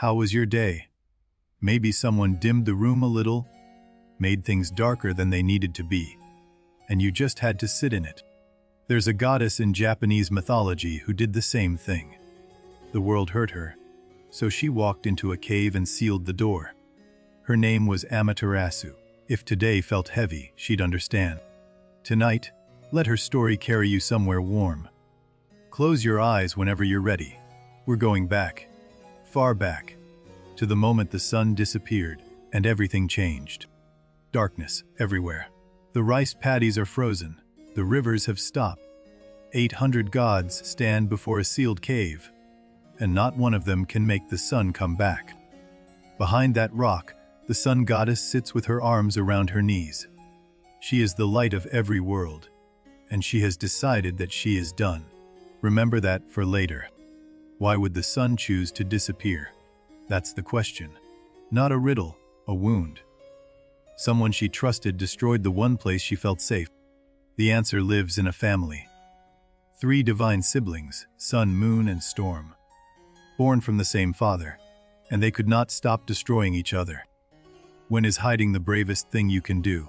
How was your day? Maybe someone dimmed the room a little, made things darker than they needed to be, and you just had to sit in it. There's a goddess in Japanese mythology who did the same thing. The world hurt her, so she walked into a cave and sealed the door. Her name was Amaterasu. If today felt heavy, she'd understand. Tonight, let her story carry you somewhere warm. Close your eyes whenever you're ready. We're going back, far back, to the moment the sun disappeared and everything changed. Darkness everywhere. The rice paddies are frozen. The rivers have stopped. 800 gods stand before a sealed cave, and not one of them can make the sun come back. Behind that rock, the sun goddess sits with her arms around her knees. She is the light of every world, and she has decided that she is done. Remember that for later. Why would the sun choose to disappear? That's the question. Not a riddle, a wound. Someone she trusted destroyed the one place she felt safe. The answer lives in a family. 3 divine siblings, sun, moon, and storm. Born from the same father, and they could not stop destroying each other. When is hiding the bravest thing you can do?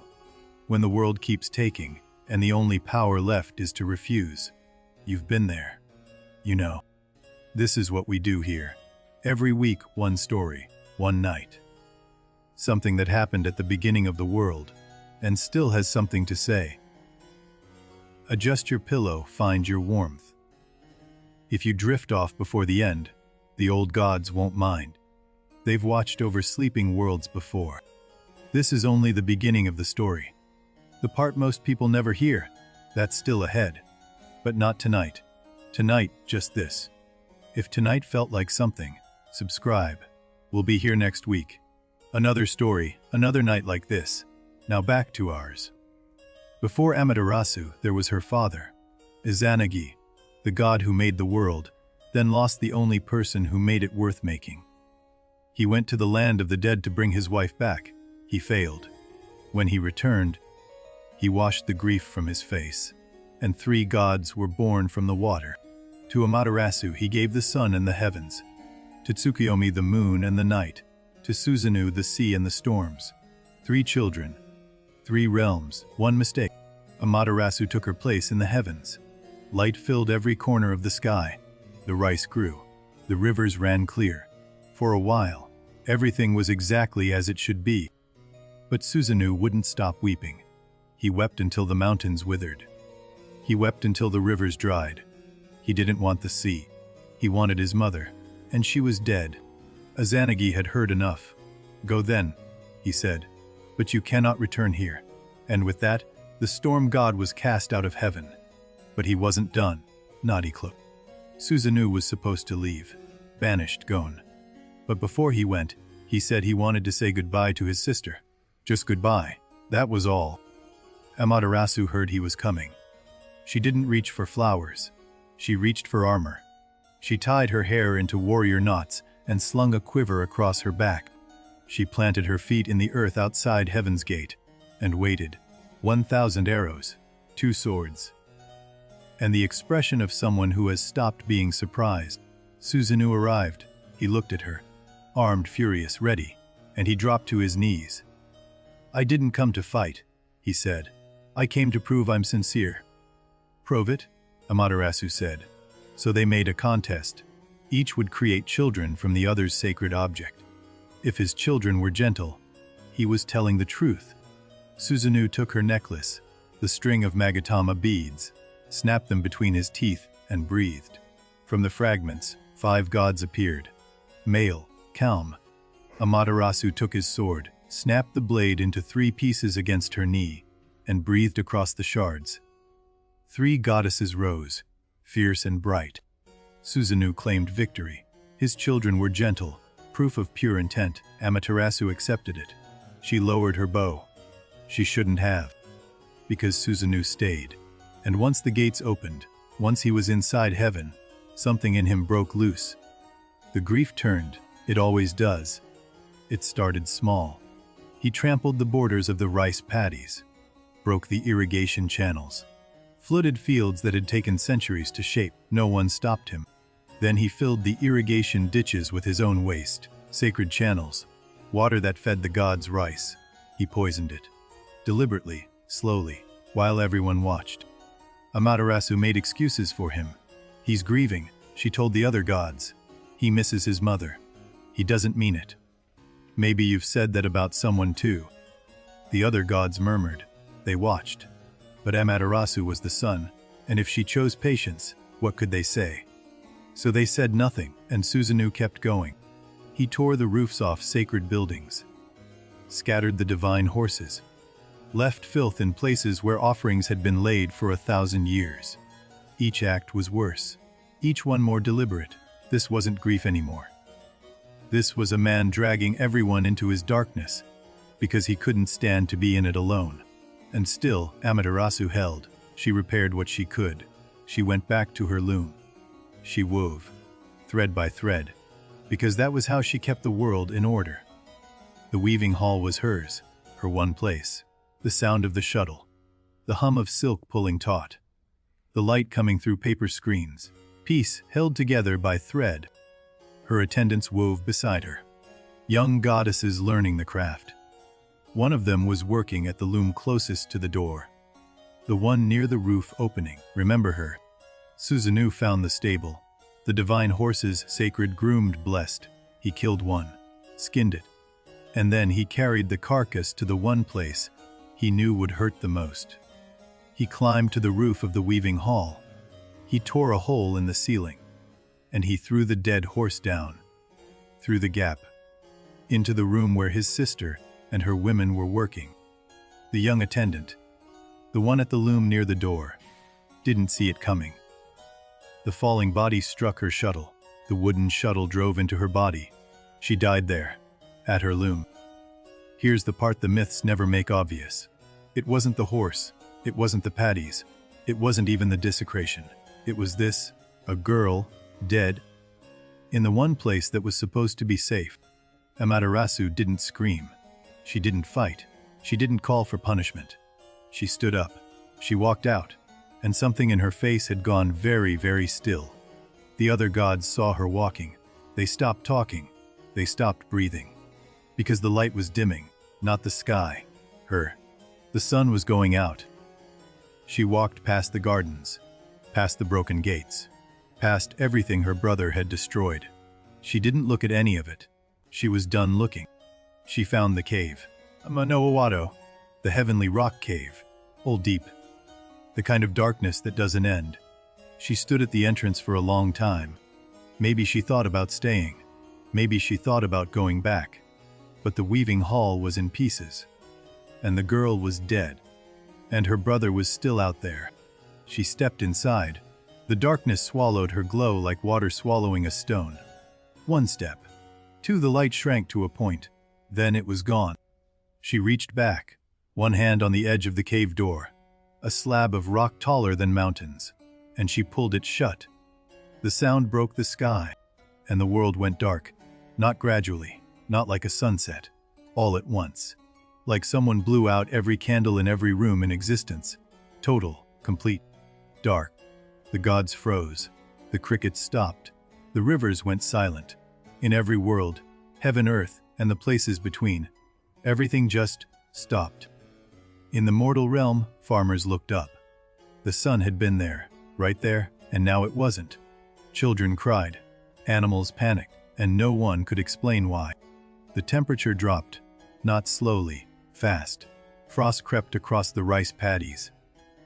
When the world keeps taking, and the only power left is to refuse. You've been there. You know. This is what we do here. Every week, one story, one night. Something that happened at the beginning of the world, and still has something to say. Adjust your pillow, find your warmth. If you drift off before the end, the old gods won't mind. They've watched over sleeping worlds before. This is only the beginning of the story. The part most people never hear, that's still ahead. But not tonight. Tonight, just this. If tonight felt like something, subscribe. We'll be here next week. Another story, another night like this. Now back to ours. Before Amaterasu, there was her father, Izanagi, the god who made the world, then lost the only person who made it worth making. He went to the land of the dead to bring his wife back. He failed. When he returned, he washed the grief from his face, and 3 gods were born from the water. To Amaterasu he gave the sun and the heavens, to Tsukuyomi the moon and the night, to Susanoo the sea and the storms. 3 children, 3 realms, 1 mistake. Amaterasu took her place in the heavens. Light filled every corner of the sky. The rice grew. The rivers ran clear. For a while, everything was exactly as it should be. But Susanoo wouldn't stop weeping. He wept until the mountains withered. He wept until the rivers dried. He didn't want the sea. He wanted his mother, and she was dead. Izanagi had heard enough. Go then, he said, but you cannot return here. And with that, the storm god was cast out of heaven. But he wasn't done. Naughty cloak. Susanoo was supposed to leave, banished, gone. But before he went, he said he wanted to say goodbye to his sister. Just goodbye, that was all. Amaterasu heard he was coming. She didn't reach for flowers. She reached for armor. She tied her hair into warrior knots and slung a quiver across her back. She planted her feet in the earth outside Heaven's Gate and waited. 1,000 arrows, 2 swords. And the expression of someone who has stopped being surprised. Susanoo arrived. He looked at her, armed, furious, ready, and he dropped to his knees. I didn't come to fight, he said. I came to prove I'm sincere. Prove it, Amaterasu said. So they made a contest. Each would create children from the other's sacred object. If his children were gentle, he was telling the truth. Susanoo took her necklace, the string of Magatama beads, snapped them between his teeth, and breathed. From the fragments, 5 gods appeared. Male, calm. Amaterasu took his sword, snapped the blade into 3 pieces against her knee, and breathed across the shards. 3 goddesses rose, fierce and bright. Susanoo claimed victory. His children were gentle, proof of pure intent. Amaterasu accepted it. She lowered her bow. She shouldn't have, because Susanoo stayed. And once the gates opened, once he was inside heaven, something in him broke loose. The grief turned. It always does. It started small. He trampled the borders of the rice paddies, broke the irrigation channels, flooded fields that had taken centuries to shape. No one stopped him. Then he filled the irrigation ditches with his own waste, Sacred channels, water that fed the gods rice. He poisoned it. Deliberately, slowly, while everyone watched. Amaterasu made excuses for him. He's grieving, she told the other gods. He misses his mother. He doesn't mean it. Maybe you've said that about someone too. The other gods murmured. They watched. But Amaterasu was the sun, and if she chose patience, what could they say? So they said nothing, and Susanoo kept going. He tore the roofs off sacred buildings, scattered the divine horses, left filth in places where offerings had been laid for 1,000 years. Each act was worse, each one more deliberate. This wasn't grief anymore. This was a man dragging everyone into his darkness, because he couldn't stand to be in it alone. And still, Amaterasu held. She repaired what she could. She went back to her loom. She wove, thread by thread, because that was how she kept the world in order. The weaving hall was hers, her one place. The sound of the shuttle, the hum of silk pulling taut, the light coming through paper screens, piece held together by thread. Her attendants wove beside her, young goddesses learning the craft. One of them was working at the loom closest to the door, the one near the roof opening. Remember her? Susanoo found the stable, the divine horses, sacred, groomed, blessed. He killed one, skinned it, and then he carried the carcass to the one place he knew would hurt the most. He climbed to the roof of the weaving hall. He tore a hole in the ceiling, and he threw the dead horse down, through the gap, into the room where his sister and her women were working. The young attendant, the one at the loom near the door, didn't see it coming. The falling body struck her shuttle. The wooden shuttle drove into her body. She died there, at her loom. Here's the part the myths never make obvious. It wasn't the horse. It wasn't the patties. It wasn't even the desecration. It was this, a girl, dead, in the one place that was supposed to be safe. Amaterasu didn't scream. She didn't fight. She didn't call for punishment. She stood up. She walked out, and something in her face had gone very, very still. The other gods saw her walking. They stopped talking. They stopped breathing. Because the light was dimming, not the sky, her. The sun was going out. She walked past the gardens, past the broken gates, past everything her brother had destroyed. She didn't look at any of it. She was done looking. She found the cave, Manoawado, the heavenly rock cave, old deep, the kind of darkness that doesn't end. She stood at the entrance for a long time. Maybe she thought about staying. Maybe she thought about going back. But the weaving hall was in pieces, and the girl was dead, and her brother was still out there. She stepped inside. The darkness swallowed her glow like water swallowing a stone. One step. Two, the light shrank to a point. Then it was gone. She reached back, one hand on the edge of the cave door, a slab of rock taller than mountains, and she pulled it shut. The sound broke the sky, and the world went dark, not gradually. Not like a sunset, all at once. Like someone blew out every candle in every room in existence. Total, complete, dark. The gods froze. The crickets stopped. The rivers went silent. In every world, heaven, earth, and the places between, everything just stopped. In the mortal realm, farmers looked up. The sun had been there, right there, and now it wasn't. Children cried. Animals panicked, and no one could explain why. The temperature dropped, not slowly, fast. Frost crept across the rice paddies.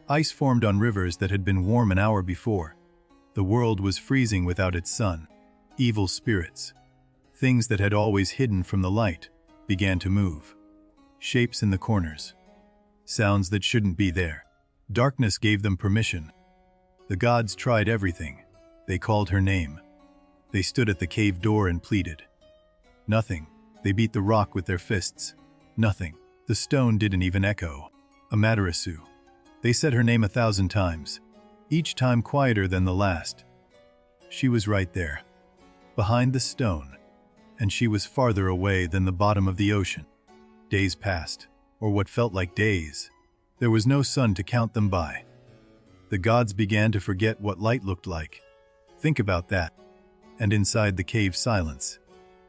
Ice formed on rivers that had been warm an hour before. The world was freezing without its sun. Evil spirits, things that had always hidden from the light, began to move. Shapes in the corners. Sounds that shouldn't be there. Darkness gave them permission. The gods tried everything. They called her name. They stood at the cave door and pleaded. Nothing. They beat the rock with their fists. Nothing. The stone didn't even echo. Amaterasu. They said her name 1,000 times, each time quieter than the last. She was right there, behind the stone, and she was farther away than the bottom of the ocean. Days passed, or what felt like days. There was no sun to count them by. The gods began to forget what light looked like. Think about that. And inside the cave, silence.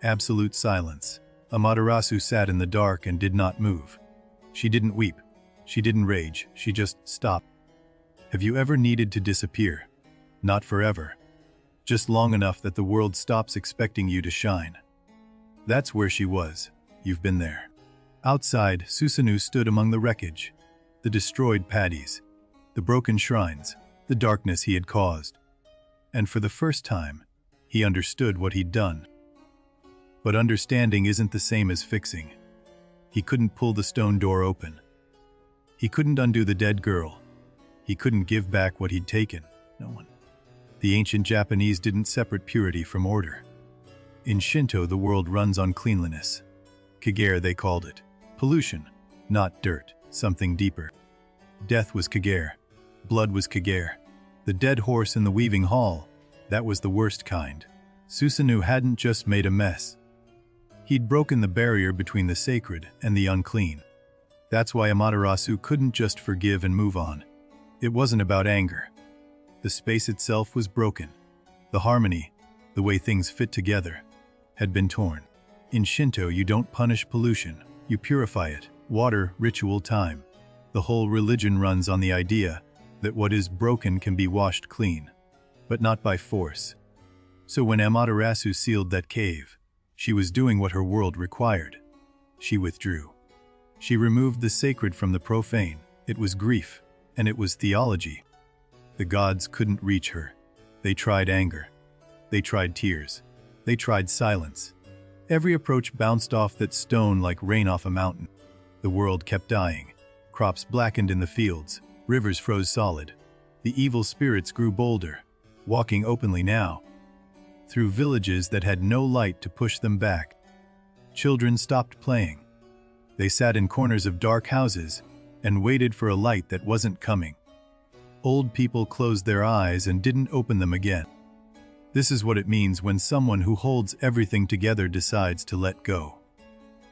Absolute silence. Amaterasu sat in the dark and did not move. She didn't weep. She didn't rage. She just stopped. Have you ever needed to disappear? Not forever. Just long enough that the world stops expecting you to shine. That's where she was. You've been there. Outside, Susanoo stood among the wreckage. The destroyed paddies. The broken shrines. The darkness he had caused. And for the first time, he understood what he'd done. But understanding isn't the same as fixing. He couldn't pull the stone door open. He couldn't undo the dead girl. He couldn't give back what he'd taken. No one. The ancient Japanese didn't separate purity from order. In Shinto, the world runs on cleanliness. Kagare, they called it. Pollution, not dirt, something deeper. Death was Kagare. Blood was Kagare. The dead horse in the weaving hall, that was the worst kind. Susanoo hadn't just made a mess. He'd broken the barrier between the sacred and the unclean. That's why Amaterasu couldn't just forgive and move on. It wasn't about anger. The space itself was broken. The harmony, the way things fit together, had been torn. In Shinto, you don't punish pollution, you purify it. Water, ritual, time. The whole religion runs on the idea that what is broken can be washed clean, but not by force. So when Amaterasu sealed that cave, she was doing what her world required. She withdrew. She removed the sacred from the profane. It was grief, and it was theology. The gods couldn't reach her. They tried anger. They tried tears. They tried silence. Every approach bounced off that stone like rain off a mountain. The world kept dying. Crops blackened in the fields. Rivers froze solid. The evil spirits grew bolder, walking openly now, through villages that had no light to push them back. Children stopped playing. They sat in corners of dark houses and waited for a light that wasn't coming. Old people closed their eyes and didn't open them again. This is what it means when someone who holds everything together decides to let go.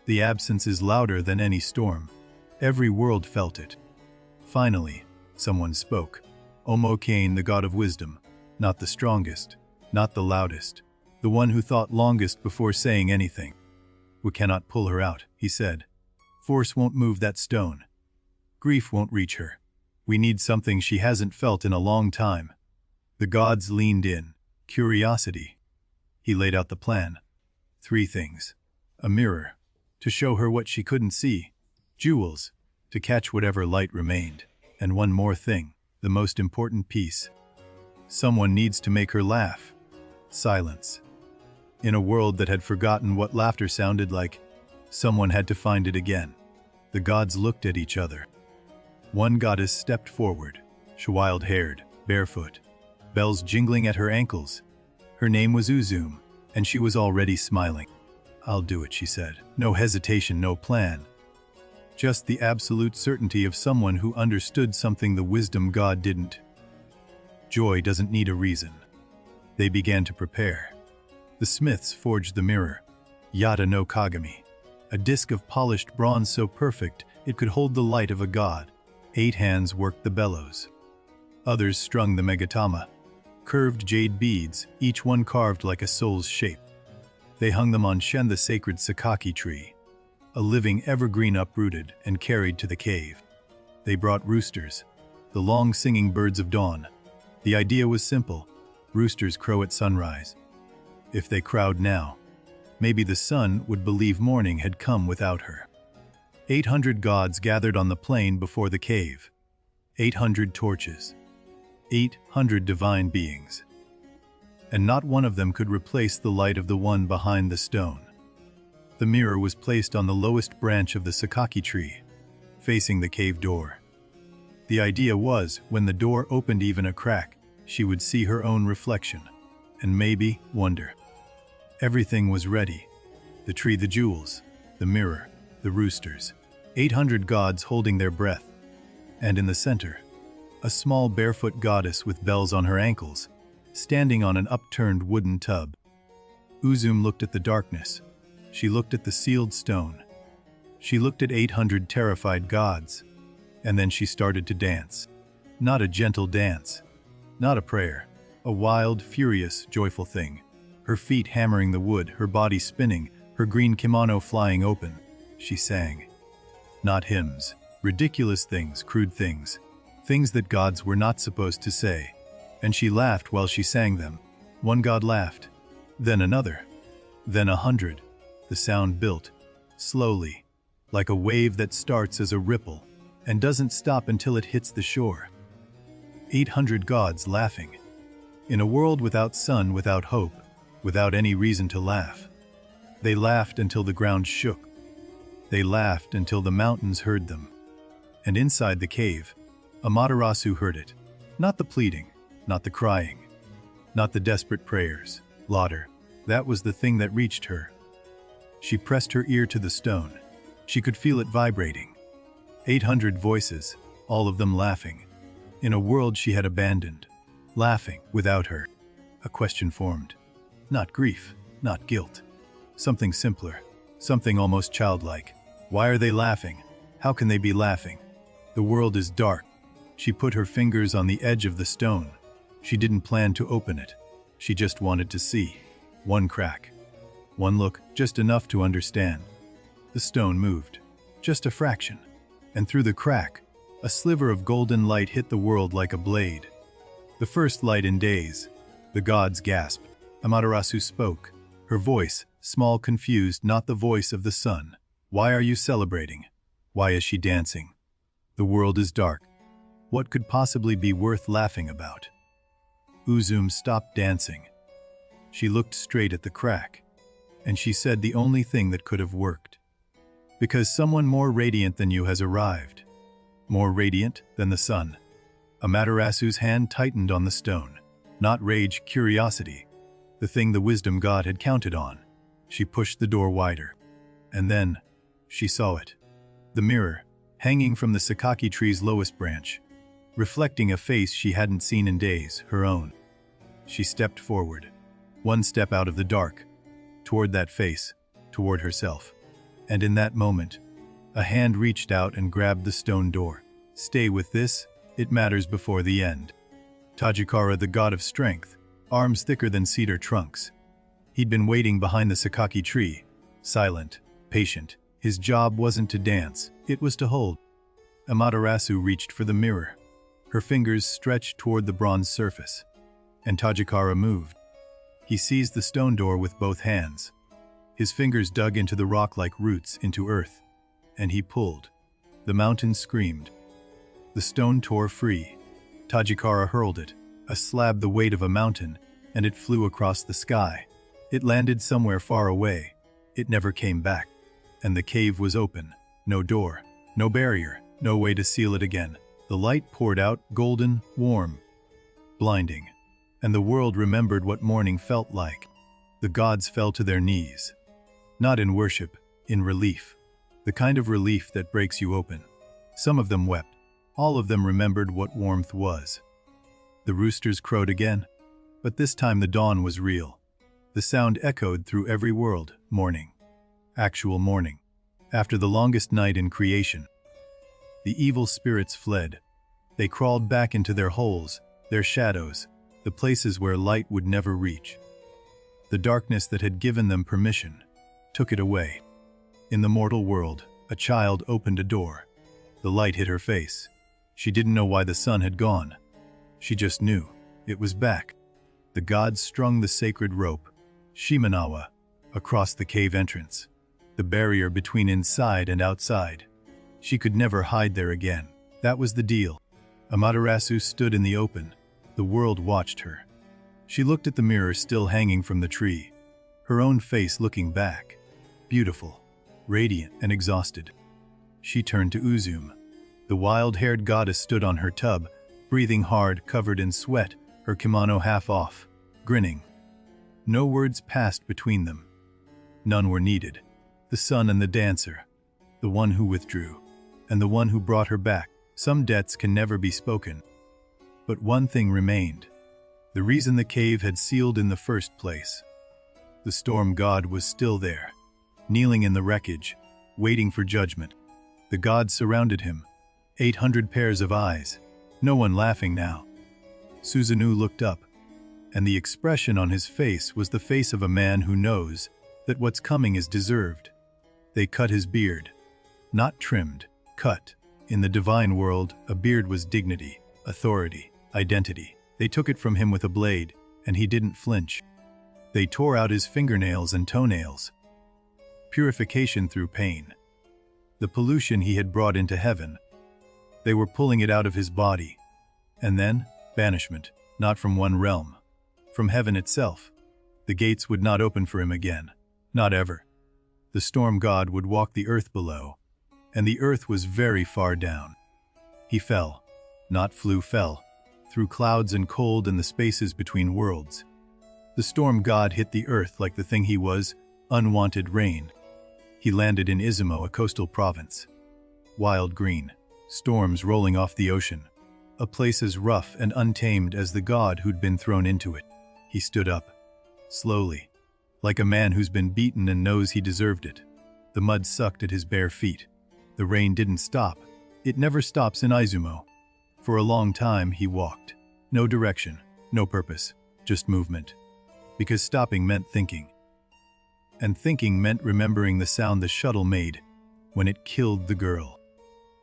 The absence is louder than any storm. Every world felt it. Finally, someone spoke. Omo Kane, the god of wisdom, not the strongest, not the loudest, the one who thought longest before saying anything. We cannot pull her out, he said. Force won't move that stone. Grief won't reach her. We need something she hasn't felt in a long time. The gods leaned in. Curiosity. He laid out the plan. 3 things. A mirror, to show her what she couldn't see. Jewels, to catch whatever light remained. And one more thing, the most important piece. Someone needs to make her laugh. Silence. In a world that had forgotten what laughter sounded like, someone had to find it again. The gods looked at each other. One goddess stepped forward, wild-haired, barefoot, bells jingling at her ankles. Her name was Uzum, and she was already smiling. I'll do it, she said. No hesitation, no plan. Just the absolute certainty of someone who understood something the wisdom god didn't. Joy doesn't need a reason. They began to prepare. The smiths forged the mirror, Yata no Kagami, a disc of polished bronze so perfect it could hold the light of a god. 8 hands worked the bellows. Others strung the megatama, curved jade beads, each one carved like a soul's shape. They hung them on Shen, the sacred sakaki tree, a living evergreen uprooted and carried to the cave. They brought roosters, the long-singing birds of dawn. The idea was simple. Roosters crow at sunrise. If they crowed now, maybe the sun would believe morning had come without her. 800 gods gathered on the plain before the cave. 800 torches. 800 divine beings. And not one of them could replace the light of the one behind the stone. The mirror was placed on the lowest branch of the sakaki tree, facing the cave door. The idea was, when the door opened even a crack, she would see her own reflection, and maybe wonder. Everything was ready. The tree, the jewels, the mirror, the roosters. 800 gods holding their breath. And in the center, a small barefoot goddess with bells on her ankles, standing on an upturned wooden tub. Uzum looked at the darkness. She looked at the sealed stone. She looked at 800 terrified gods. And then she started to dance. Not a gentle dance. Not a prayer. A wild, furious, joyful thing. her feet hammering the wood, her body spinning, her green kimono flying open. She sang. Not hymns, ridiculous things, crude things, things that gods were not supposed to say. And she laughed while she sang them. One god laughed, then another, then 100. The sound built, slowly, like a wave that starts as a ripple and doesn't stop until it hits the shore. 800 gods laughing. In a world without sun, without hope, without any reason to laugh. They laughed until the ground shook. They laughed until the mountains heard them. And inside the cave, Amaterasu heard it. Not the pleading, not the crying, not the desperate prayers. Laughter. That was the thing that reached her. She pressed her ear to the stone. She could feel it vibrating. 800 voices, all of them laughing. In a world she had abandoned. Laughing without her. A question formed. Not grief, not guilt. Something simpler. Something almost childlike. Why are they laughing? How can they be laughing? The world is dark. She put her fingers on the edge of the stone. She didn't plan to open it. She just wanted to see. One crack. One look, just enough to understand. The stone moved. Just a fraction. And through the crack, a sliver of golden light hit the world like a blade. The first light in days. The gods gasped. Amaterasu spoke. Her voice, small, confused, not the voice of the sun. Why are you celebrating? Why is she dancing? The world is dark. What could possibly be worth laughing about? Susanoo stopped dancing. She looked straight at the crack, and she said the only thing that could have worked. Because someone more radiant than you has arrived. More radiant than the sun. Amaterasu's hand tightened on the stone. Not rage, curiosity. The thing the wisdom god had counted on. She pushed the door wider. And then, she saw it. The mirror, hanging from the sakaki tree's lowest branch, reflecting a face she hadn't seen in days, her own. She stepped forward, one step out of the dark, toward that face, toward herself. And in that moment, a hand reached out and grabbed the stone door. Stay with this, it matters before the end. Tajikara, the god of strength, arms thicker than cedar trunks. He'd been waiting behind the sakaki tree, silent, patient. His job wasn't to dance, it was to hold. Amaterasu reached for the mirror. Her fingers stretched toward the bronze surface. And Tajikara moved. He seized the stone door with both hands. His fingers dug into the rock like roots into earth. And he pulled. The mountain screamed. The stone tore free. Tajikara hurled it, a slab the weight of a mountain, and it flew across the sky. It landed somewhere far away. It never came back. And the cave was open. No door, no barrier, no way to seal it again. The light poured out, golden, warm, blinding. And the world remembered what morning felt like. The gods fell to their knees. Not in worship, in relief. The kind of relief that breaks you open. Some of them wept. All of them remembered what warmth was. The roosters crowed again, but this time the dawn was real. The sound echoed through every world, morning. Actual morning. After the longest night in creation. The evil spirits fled. They crawled back into their holes, their shadows, the places where light would never reach. The darkness that had given them permission took it away. In the mortal world, a child opened a door. The light hit her face. She didn't know why the sun had gone. She just knew. It was back. The gods strung the sacred rope, Shimenawa, across the cave entrance. The barrier between inside and outside. She could never hide there again. That was the deal. Amaterasu stood in the open. The world watched her. She looked at the mirror still hanging from the tree. Her own face looking back. Beautiful, radiant and exhausted. She turned to Susanoo. The wild-haired goddess stood on her tub, breathing hard, covered in sweat, her kimono half off, grinning. No words passed between them. None were needed. The sun and the dancer, the one who withdrew, and the one who brought her back. Some debts can never be spoken. But one thing remained. The reason the cave had sealed in the first place. The storm god was still there, kneeling in the wreckage, waiting for judgment. The gods surrounded him, 800 pairs of eyes, no one laughing now. Susanoo looked up. and the expression on his face was the face of a man who knows that what's coming is deserved. They cut his beard. Not trimmed, cut. In the divine world, a beard was dignity, authority, identity. They took it from him with a blade, and he didn't flinch. They tore out his fingernails and toenails. Purification through pain. The pollution he had brought into heaven. They were pulling it out of his body. And then, banishment, not from one realm. From heaven itself. The gates would not open for him again. Not ever. The storm god would walk the earth below, and the earth was very far down. He fell, not flew, fell, through clouds and cold and the spaces between worlds. The storm god hit the earth like the thing he was, unwanted rain. He landed in Izumo, a coastal province. Wild green, storms rolling off the ocean, a place as rough and untamed as the god who'd been thrown into it. He stood up, slowly, like a man who's been beaten and knows he deserved it. The mud sucked at his bare feet. The rain didn't stop. It never stops in Izumo. For a long time he walked. No direction, no purpose, just movement. Because stopping meant thinking. And thinking meant remembering the sound the shuttle made when it killed the girl.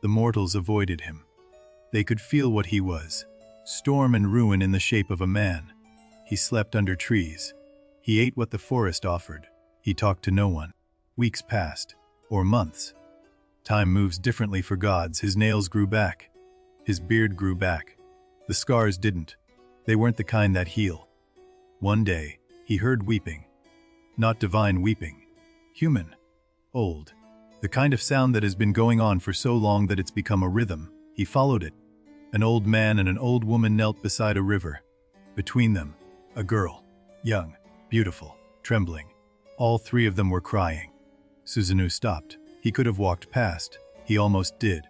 The mortals avoided him. They could feel what he was. Storm and ruin in the shape of a man. He slept under trees. He ate what the forest offered. He talked to no one. Weeks passed, or months. Time moves differently for gods. His nails grew back. His beard grew back. The scars didn't. They weren't the kind that heal. One day, he heard weeping. Not divine weeping. Human. Old. The kind of sound that has been going on for so long that it's become a rhythm. He followed it. An old man and an old woman knelt beside a river. Between them, a girl. Young, beautiful, trembling. All three of them were crying. Susanoo stopped. He could have walked past. He almost did.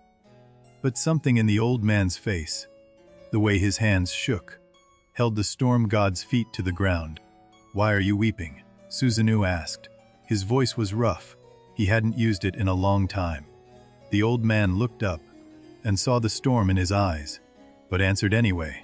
But something in the old man's face, the way his hands shook, held the storm god's feet to the ground. "Why are you weeping?" Susanoo asked. His voice was rough. He hadn't used it in a long time. The old man looked up and saw the storm in his eyes, but answered anyway.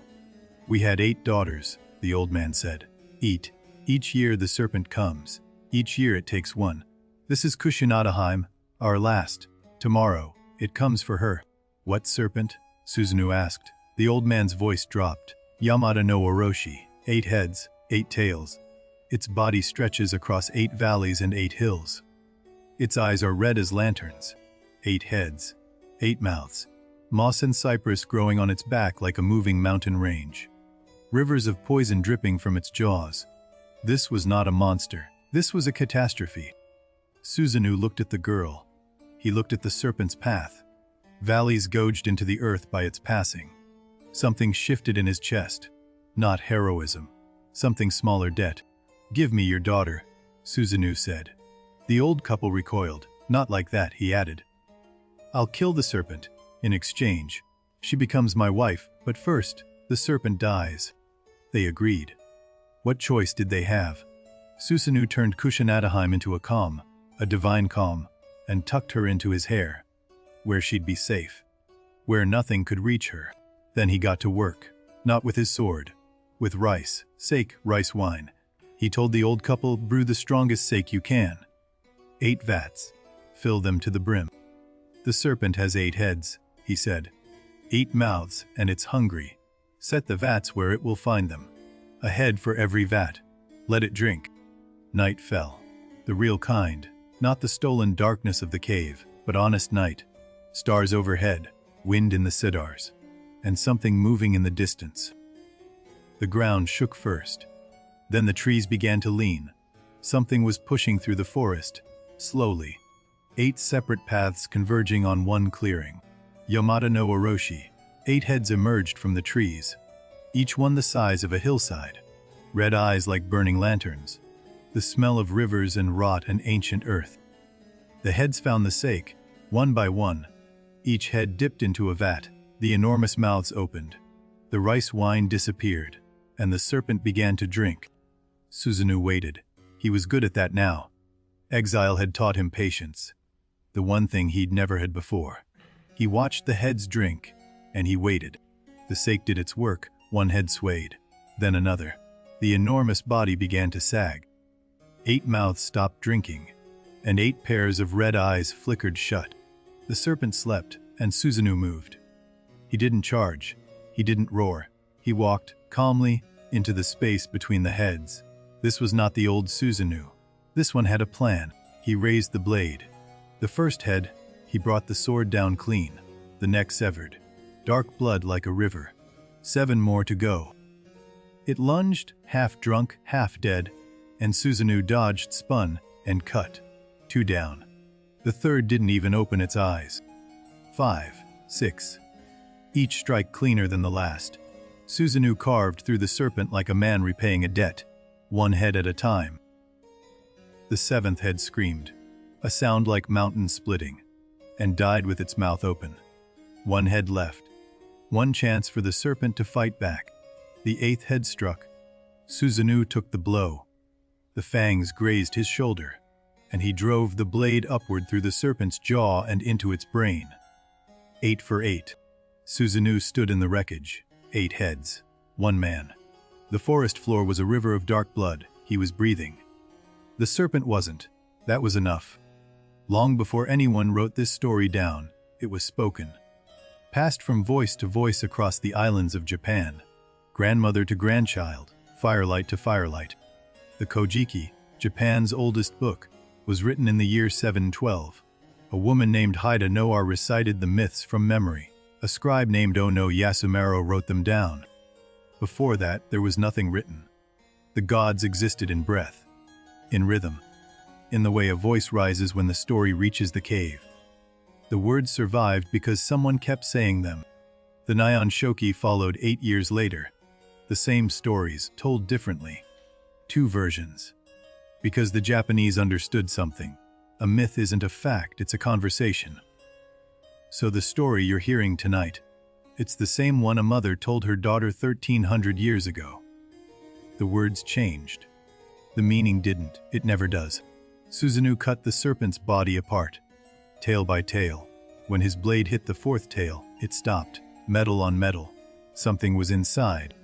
"We had 8 daughters," the old man said. Each year the serpent comes. Each year it takes one. This is Kushinadaheim, our last. Tomorrow, it comes for her." "What serpent?" Susanoo asked. The old man's voice dropped. "Yamata no Oroshi, 8 heads, 8 tails. Its body stretches across 8 valleys and 8 hills. Its eyes are red as lanterns. 8 heads, 8 mouths. Moss and cypress growing on its back like a moving mountain range. Rivers of poison dripping from its jaws. This was not a monster. This was a catastrophe." Susanoo looked at the girl. He looked at the serpent's path. Valleys gouged into the earth by its passing. Something shifted in his chest. Not heroism. Something smaller debt. "Give me your daughter," Susanoo said. The old couple recoiled. "Not like that," he added. "I'll kill the serpent. In exchange, she becomes my wife, but first, the serpent dies." They agreed. What choice did they have? Susanoo turned Kushinadaheim into a calm, a divine calm, and tucked her into his hair, where she'd be safe, where nothing could reach her. Then he got to work, not with his sword, with rice, sake, rice wine. He told the old couple, "Brew the strongest sake you can. 8 vats, fill them to the brim. The serpent has 8 heads," he said. 8 mouths, and it's hungry. Set the vats where it will find them. A head for every vat. Let it drink." Night fell. The real kind, not the stolen darkness of the cave, but honest night. Stars overhead, wind in the cedars, and something moving in the distance. The ground shook first. Then the trees began to lean. Something was pushing through the forest, slowly. 8 separate paths converging on one clearing. Yamata no Oroshi. 8 heads emerged from the trees, each one the size of a hillside. Red eyes like burning lanterns. The smell of rivers and rot and ancient earth. The heads found the sake, one by one. Each head dipped into a vat. The enormous mouths opened. The rice wine disappeared, and the serpent began to drink. Susanoo waited. He was good at that now. Exile had taught him patience, the one thing he'd never had before. He watched the heads drink, and he waited. The sake did its work. One head swayed, then another. The enormous body began to sag. 8 mouths stopped drinking, and 8 pairs of red eyes flickered shut. The serpent slept, and Susanoo moved. He didn't charge. He didn't roar. He walked, calmly, into the space between the heads. This was not the old Susanoo. This one had a plan. He raised the blade. The first head, he brought the sword down clean. The neck severed. Dark blood like a river. 7 more to go. It lunged, half drunk, half dead, and Susanoo dodged, spun, and cut. 2 down. The third didn't even open its eyes. 5, 6. Each strike cleaner than the last. Susanoo carved through the serpent like a man repaying a debt, 1 head at a time. The 7th head screamed, a sound like mountains splitting, and died with its mouth open. 1 head left. 1 chance for the serpent to fight back. The 8th head struck. Susanoo took the blow. The fangs grazed his shoulder, and he drove the blade upward through the serpent's jaw and into its brain. 8 for 8. Susanoo stood in the wreckage. 8 heads. 1 man. The forest floor was a river of dark blood. He was breathing. The serpent wasn't. That was enough. Long before anyone wrote this story down, it was spoken. Passed from voice to voice across the islands of Japan. Grandmother to grandchild, firelight to firelight. The Kojiki, Japan's oldest book, was written in the year 712. A woman named Haida Noar recited the myths from memory. A scribe named Ono Yasumaro wrote them down. Before that, there was nothing written. The gods existed in breath, in rhythm, in the way a voice rises when the story reaches the cave. The words survived because someone kept saying them. The Nihon Shoki followed 8 years later. The same stories, told differently. 2 versions. Because the Japanese understood something. A myth isn't a fact, it's a conversation. So the story you're hearing tonight, it's the same one a mother told her daughter 1300 years ago. The words changed. The meaning didn't. It never does. Susanoo cut the serpent's body apart, tail by tail. When his blade hit the 4th tail, it stopped, metal on metal. Something was inside.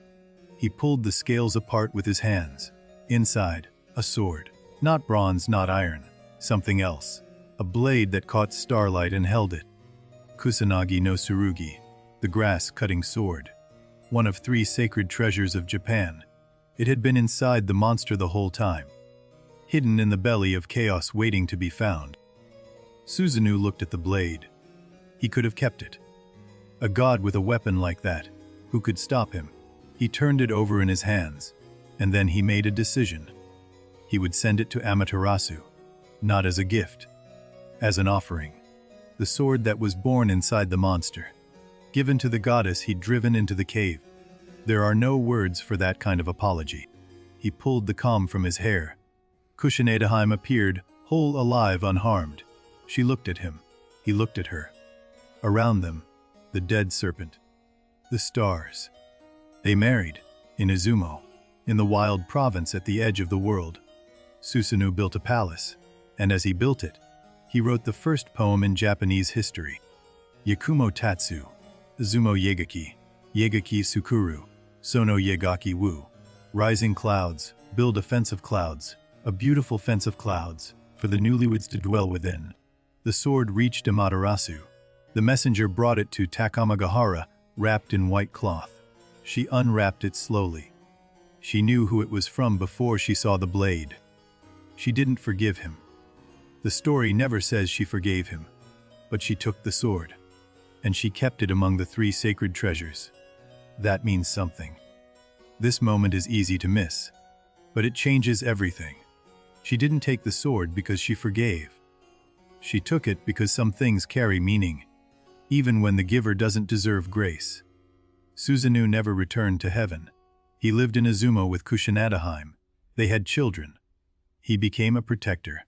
He pulled the scales apart with his hands. Inside, a sword. Not bronze, not iron. Something else. A blade that caught starlight and held it. Kusanagi no Tsurugi, the grass-cutting sword. One of 3 sacred treasures of Japan. It had been inside the monster the whole time. Hidden in the belly of chaos waiting to be found. Susanoo looked at the blade. He could have kept it. A god with a weapon like that, who could stop him? He turned it over in his hands, and then he made a decision. He would send it to Amaterasu, not as a gift, as an offering. The sword that was born inside the monster, given to the goddess he'd driven into the cave. There are no words for that kind of apology. He pulled the comb from his hair. Kusanadaheim appeared, whole, alive, unharmed. She looked at him. He looked at her. Around them, the dead serpent. The stars. They married, in Izumo, in the wild province at the edge of the world. Susanoo built a palace, and as he built it, he wrote the first poem in Japanese history. Yakumo Tatsu, Izumo Yegaki, Yegaki Sukuru, Sono Yegaki Wu. Rising clouds, build a fence of clouds, a beautiful fence of clouds, for the newlyweds to dwell within. The sword reached Amaterasu. The messenger brought it to Takamagahara, wrapped in white cloth. She unwrapped it slowly. She knew who it was from before she saw the blade. She didn't forgive him. The story never says she forgave him, but she took the sword, and she kept it among the 3 sacred treasures. That means something. This moment is easy to miss, but it changes everything. She didn't take the sword because she forgave. She took it because some things carry meaning, even when the giver doesn't deserve grace. Susanoo never returned to heaven. He lived in Izumo with Kusanadaheim. They had children. He became a protector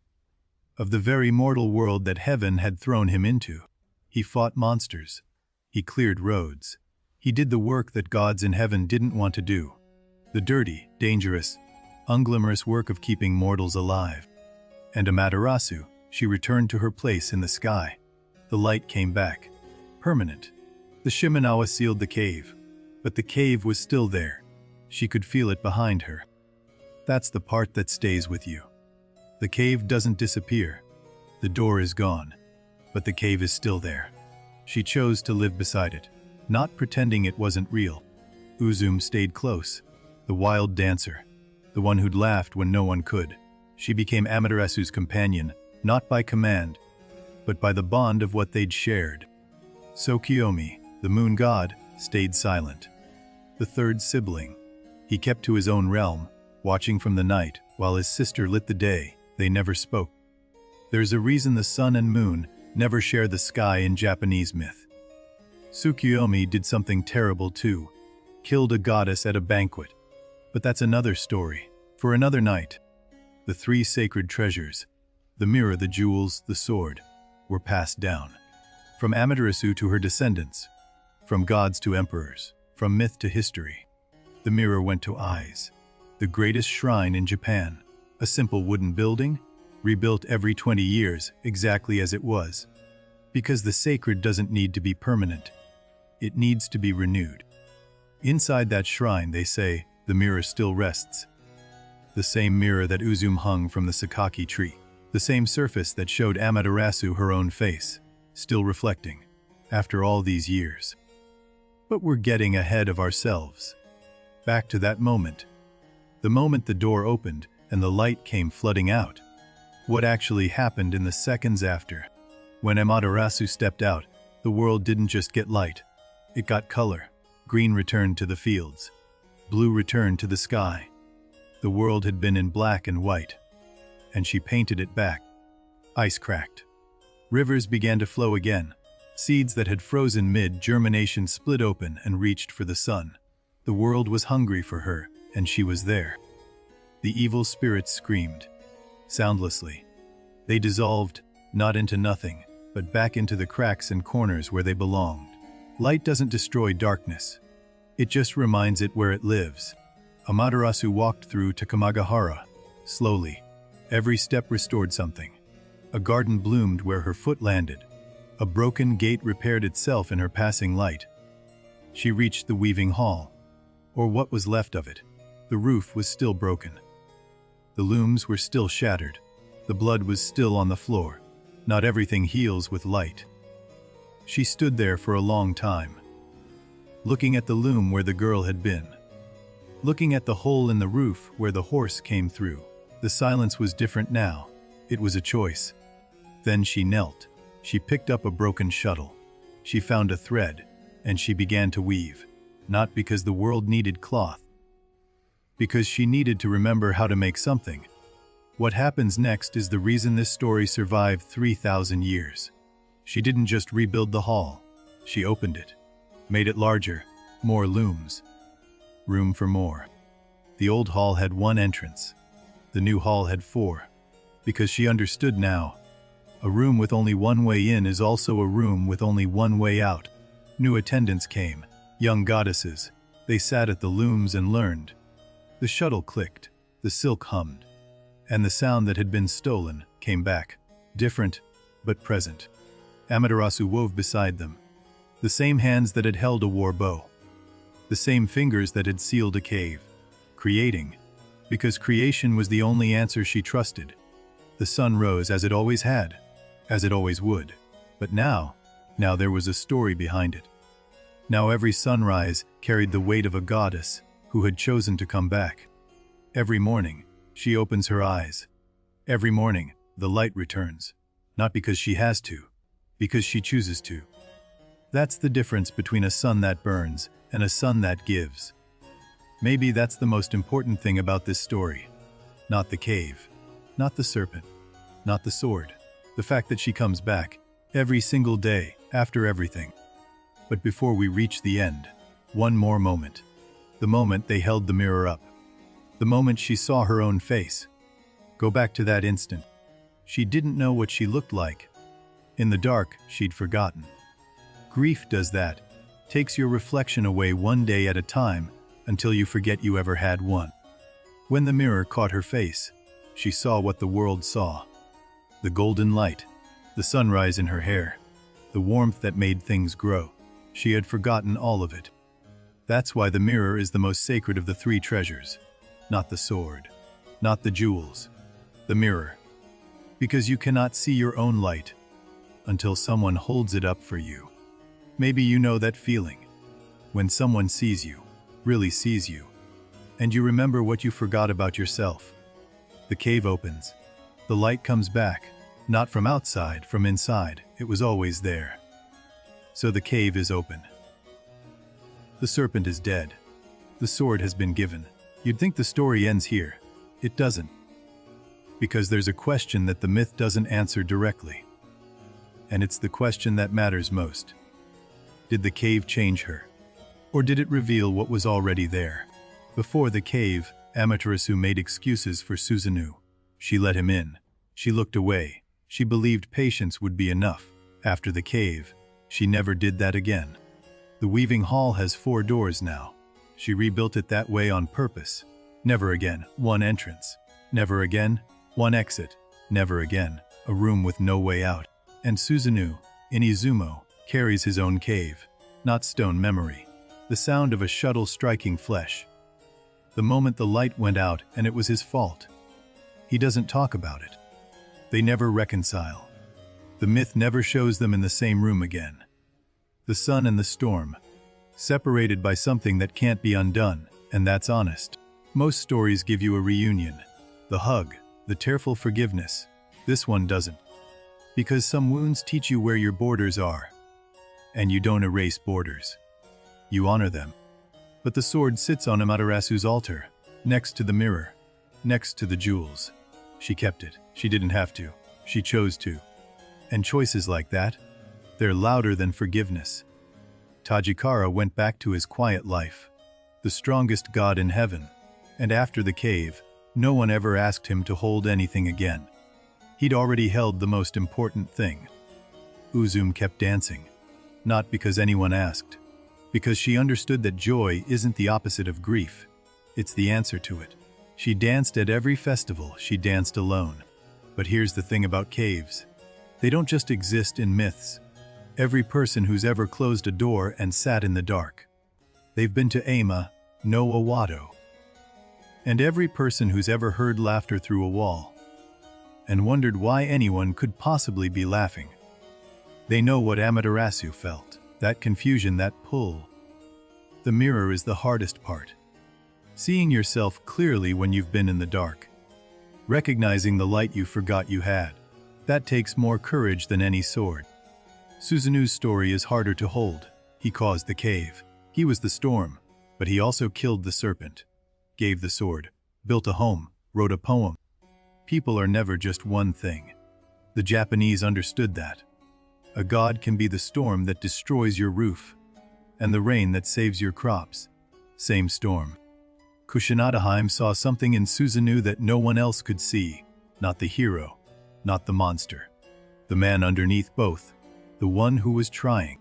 of the very mortal world that heaven had thrown him into. He fought monsters. He cleared roads. He did the work that gods in heaven didn't want to do. The dirty, dangerous, unglamorous work of keeping mortals alive. And Amaterasu, she returned to her place in the sky. The light came back. Permanent. The Shimenawa sealed the cave. But the cave was still there. She could feel it behind her. That's the part that stays with you. The cave doesn't disappear. The door is gone, but the cave is still there. She chose to live beside it, not pretending it wasn't real. Uzume stayed close, the wild dancer, the one who'd laughed when no one could. She became Amaterasu's companion, not by command, but by the bond of what they'd shared. So Kiyomi, the moon god, stayed silent. The third sibling. He kept to his own realm, watching from the night, while his sister lit the day. They never spoke. There's a reason the sun and moon never share the sky in Japanese myth. Tsukuyomi did something terrible too, killed a goddess at a banquet. But that's another story, for another night. The three sacred treasures, the mirror, the jewels, the sword, were passed down. From Amaterasu to her descendants, from gods to emperors, from myth to history. The mirror went to Eyes, the greatest shrine in Japan. A simple wooden building, rebuilt every 20 years, exactly as it was. Because the sacred doesn't need to be permanent. It needs to be renewed. Inside that shrine, they say, the mirror still rests. The same mirror that Uzume hung from the sakaki tree. The same surface that showed Amaterasu her own face, still reflecting, after all these years. But we're getting ahead of ourselves. Back to that moment. The moment the door opened and the light came flooding out. What actually happened in the seconds after? When Amaterasu stepped out, the world didn't just get light. It got color. Green returned to the fields. Blue returned to the sky. The world had been in black and white, and she painted it back. Ice cracked. Rivers began to flow again. Seeds that had frozen mid-germination split open and reached for the sun. The world was hungry for her, and she was there. The evil spirits screamed, soundlessly. They dissolved, not into nothing, but back into the cracks and corners where they belonged. Light doesn't destroy darkness. It just reminds it where it lives. Amaterasu walked through Takamagahara, slowly. Every step restored something. A garden bloomed where her foot landed. A broken gate repaired itself in her passing light. She reached the weaving hall, or what was left of it. The roof was still broken. The looms were still shattered. The blood was still on the floor. Not everything heals with light. She stood there for a long time, looking at the loom where the girl had been, looking at the hole in the roof where the horse came through. The silence was different now. It was a choice. Then she knelt. She picked up a broken shuttle. She found a thread, and she began to weave, not because the world needed cloth, because she needed to remember how to make something. What happens next is the reason this story survived 3,000 years. She didn't just rebuild the hall. She opened it, made it larger, more looms, room for more. The old hall had one entrance. The new hall had four, because she understood now. A room with only one way in is also a room with only one way out. New attendants came, young goddesses. They sat at the looms and learned. The shuttle clicked, the silk hummed, and the sound that had been stolen came back, different, but present. Amaterasu wove beside them, the same hands that had held a war bow, the same fingers that had sealed a cave, creating, because creation was the only answer she trusted. The sun rose as it always had, as it always would, but now there was a story behind it. Now every sunrise carried the weight of a goddess who had chosen to come back. Every morning, she opens her eyes. Every morning, the light returns, not because she has to, because she chooses to. That's the difference between a sun that burns and a sun that gives. Maybe that's the most important thing about this story. Not the cave, not the serpent, not the sword. The fact that she comes back, every single day, after everything. But before we reach the end, one more moment. The moment they held the mirror up. The moment she saw her own face. Go back to that instant. She didn't know what she looked like. In the dark, she'd forgotten. Grief does that. Takes your reflection away one day at a time until you forget you ever had one. When the mirror caught her face, she saw what the world saw. The golden light, the sunrise in her hair, the warmth that made things grow. She had forgotten all of it. That's why the mirror is the most sacred of the three treasures. Not the sword, not the jewels, the mirror. Because you cannot see your own light until someone holds it up for you. Maybe you know that feeling, when someone sees you, really sees you, and you remember what you forgot about yourself. The cave opens. The light comes back, not from outside, from inside. It was always there. So the cave is open. The serpent is dead. The sword has been given. You'd think the story ends here. It doesn't. Because there's a question that the myth doesn't answer directly. And it's the question that matters most. Did the cave change her? Or did it reveal what was already there? Before the cave, Amaterasu made excuses for Susanoo. She let him in. She looked away. She believed patience would be enough. After the cave, she never did that again. The weaving hall has 4 doors now. She rebuilt it that way on purpose. Never again, one entrance. Never again, one exit. Never again, a room with no way out. And Susanoo, in Izumo, carries his own cave. Not stone memory. The sound of a shuttle striking flesh. The moment the light went out, and it was his fault. He doesn't talk about it. They never reconcile. The myth never shows them in the same room again. The sun and the storm, separated by something that can't be undone, and that's honest. Most stories give you a reunion, the hug, the tearful forgiveness. This one doesn't. Because some wounds teach you where your borders are. And you don't erase borders. You honor them. But the sword sits on Amaterasu's altar, next to the mirror, next to the jewels. She kept it. She didn't have to. She chose to. And choices like that, they're louder than forgiveness. Tajikara went back to his quiet life, the strongest god in heaven, and after the cave, no one ever asked him to hold anything again. He'd already held the most important thing. Uzum kept dancing, not because anyone asked, because she understood that joy isn't the opposite of grief, it's the answer to it. She danced at every festival, she danced alone. But here's the thing about caves. They don't just exist in myths. Every person who's ever closed a door and sat in the dark. They've been to Ama, no Awato. And every person who's ever heard laughter through a wall and wondered why anyone could possibly be laughing. They know what Amaterasu felt, that confusion, that pull. The mirror is the hardest part. Seeing yourself clearly when you've been in the dark. Recognizing the light you forgot you had. That takes more courage than any sword. Susanoo's story is harder to hold. He caused the cave. He was the storm, but he also killed the serpent. Gave the sword, built a home, wrote a poem. People are never just one thing. The Japanese understood that. A god can be the storm that destroys your roof, and the rain that saves your crops. Same storm. Kushinadaheim saw something in Susanoo that no one else could see. Not the hero, not the monster. The man underneath both, the one who was trying.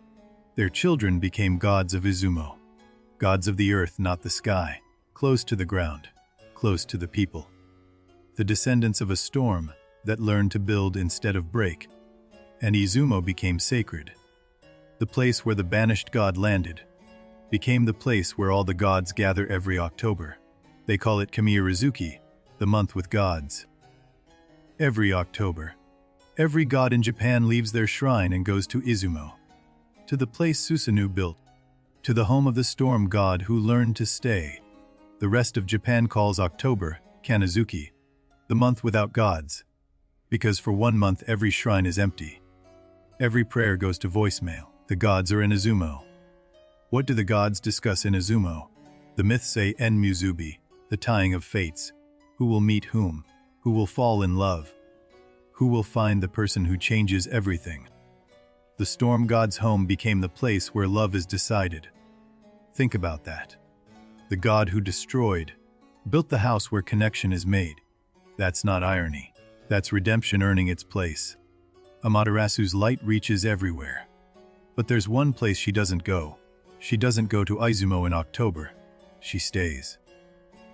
Their children became gods of Izumo. Gods of the earth, not the sky. Close to the ground, close to the people. The descendants of a storm that learned to build instead of break. And Izumo became sacred. The place where the banished god landed became the place where all the gods gather every October. They call it Kamiirizuki, the month with gods. Every October, every god in Japan leaves their shrine and goes to Izumo, to the place Susanoo built, to the home of the storm god who learned to stay. The rest of Japan calls October Kanazuki, the month without gods, because for 1 month every shrine is empty. Every prayer goes to voicemail. The gods are in Izumo. What do the gods discuss in Izumo? The myths say En Muzubi, the tying of fates. Who will meet whom? Who will fall in love? Who will find the person who changes everything? The storm god's home became the place where love is decided. Think about that. The god who destroyed built the house where connection is made. That's not irony. That's redemption earning its place. Amaterasu's light reaches everywhere. But there's one place she doesn't go. She doesn't go to Izumo in October. She stays.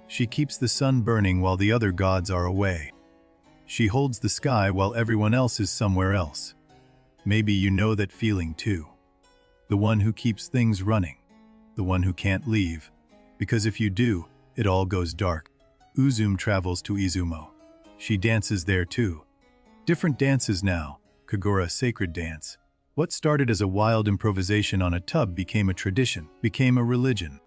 She keeps the sun burning while the other gods are away. She holds the sky while everyone else is somewhere else. Maybe you know that feeling too. The one who keeps things running. The one who can't leave. Because if you do, it all goes dark. Uzume travels to Izumo. She dances there too. Different dances now. Kagura sacred dance. What started as a wild improvisation on a tub became a tradition, became a religion.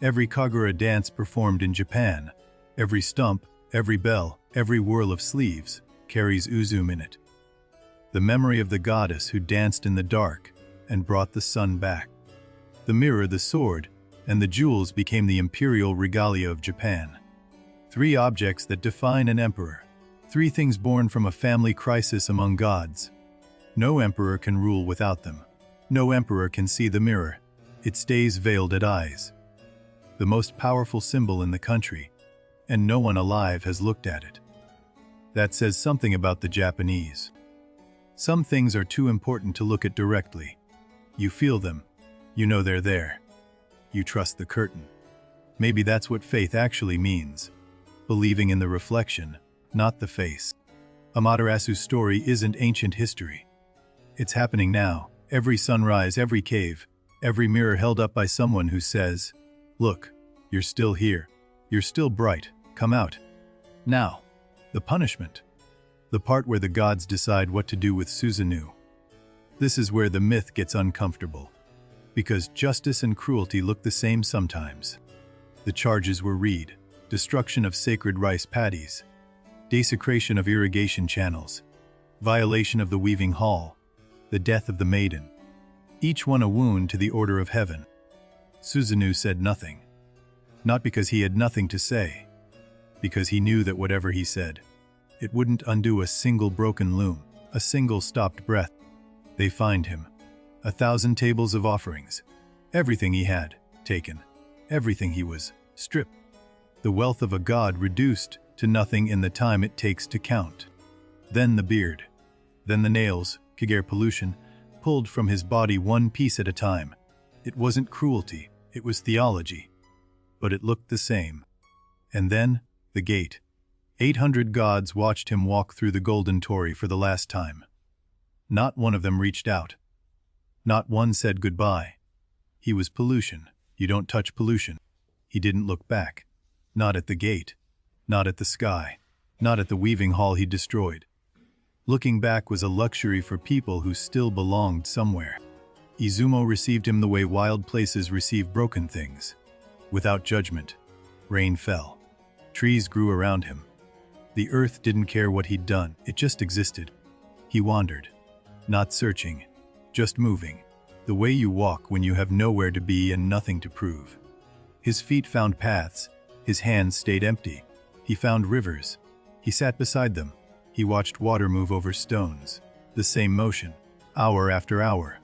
Every Kagura dance performed in Japan, every stump, every bell, every whirl of sleeves, carries Uzume in it. The memory of the goddess who danced in the dark and brought the sun back. The mirror, the sword, and the jewels became the imperial regalia of Japan. 3 objects that define an emperor. 3 things born from a family crisis among gods. No emperor can rule without them. No emperor can see the mirror. It stays veiled at eyes. The most powerful symbol in the country, and no one alive has looked at it. That says something about the Japanese. Some things are too important to look at directly. You feel them. You know they're there. You trust the curtain. Maybe that's what faith actually means. Believing in the reflection, not the face. Amaterasu's story isn't ancient history. It's happening now. Every sunrise, every cave, every mirror held up by someone who says, "Look, you're still here. You're still bright. Come out." Now, the punishment. The part where the gods decide what to do with Susanoo. This is where the myth gets uncomfortable. Because justice and cruelty look the same sometimes. The charges were read: destruction of sacred rice paddies, desecration of irrigation channels, violation of the weaving hall, the death of the maiden. Each one a wound to the order of heaven. Susanoo said nothing. Not because he had nothing to say. Because he knew that whatever he said, it wouldn't undo a single broken loom, a single stopped breath. They fined him. 1,000 tables of offerings. Everything he had, taken. Everything he was, stripped. The wealth of a god reduced to nothing in the time it takes to count. Then the beard. Then the nails, Kagere pollution, pulled from his body one piece at a time. It wasn't cruelty, it was theology. But it looked the same. And then, the gate. 800 gods watched him walk through the golden torii for the last time. Not one of them reached out. Not one said goodbye. He was pollution. You don't touch pollution. He didn't look back. Not at the gate. Not at the sky. Not at the weaving hall he destroyed. Looking back was a luxury for people who still belonged somewhere. Izumo received him the way wild places receive broken things. Without judgment. Rain fell. Trees grew around him. The earth didn't care what he'd done, it just existed. He wandered. Not searching, just moving. The way you walk when you have nowhere to be and nothing to prove. His feet found paths. His hands stayed empty. He found rivers. He sat beside them. He watched water move over stones. The same motion, hour after hour.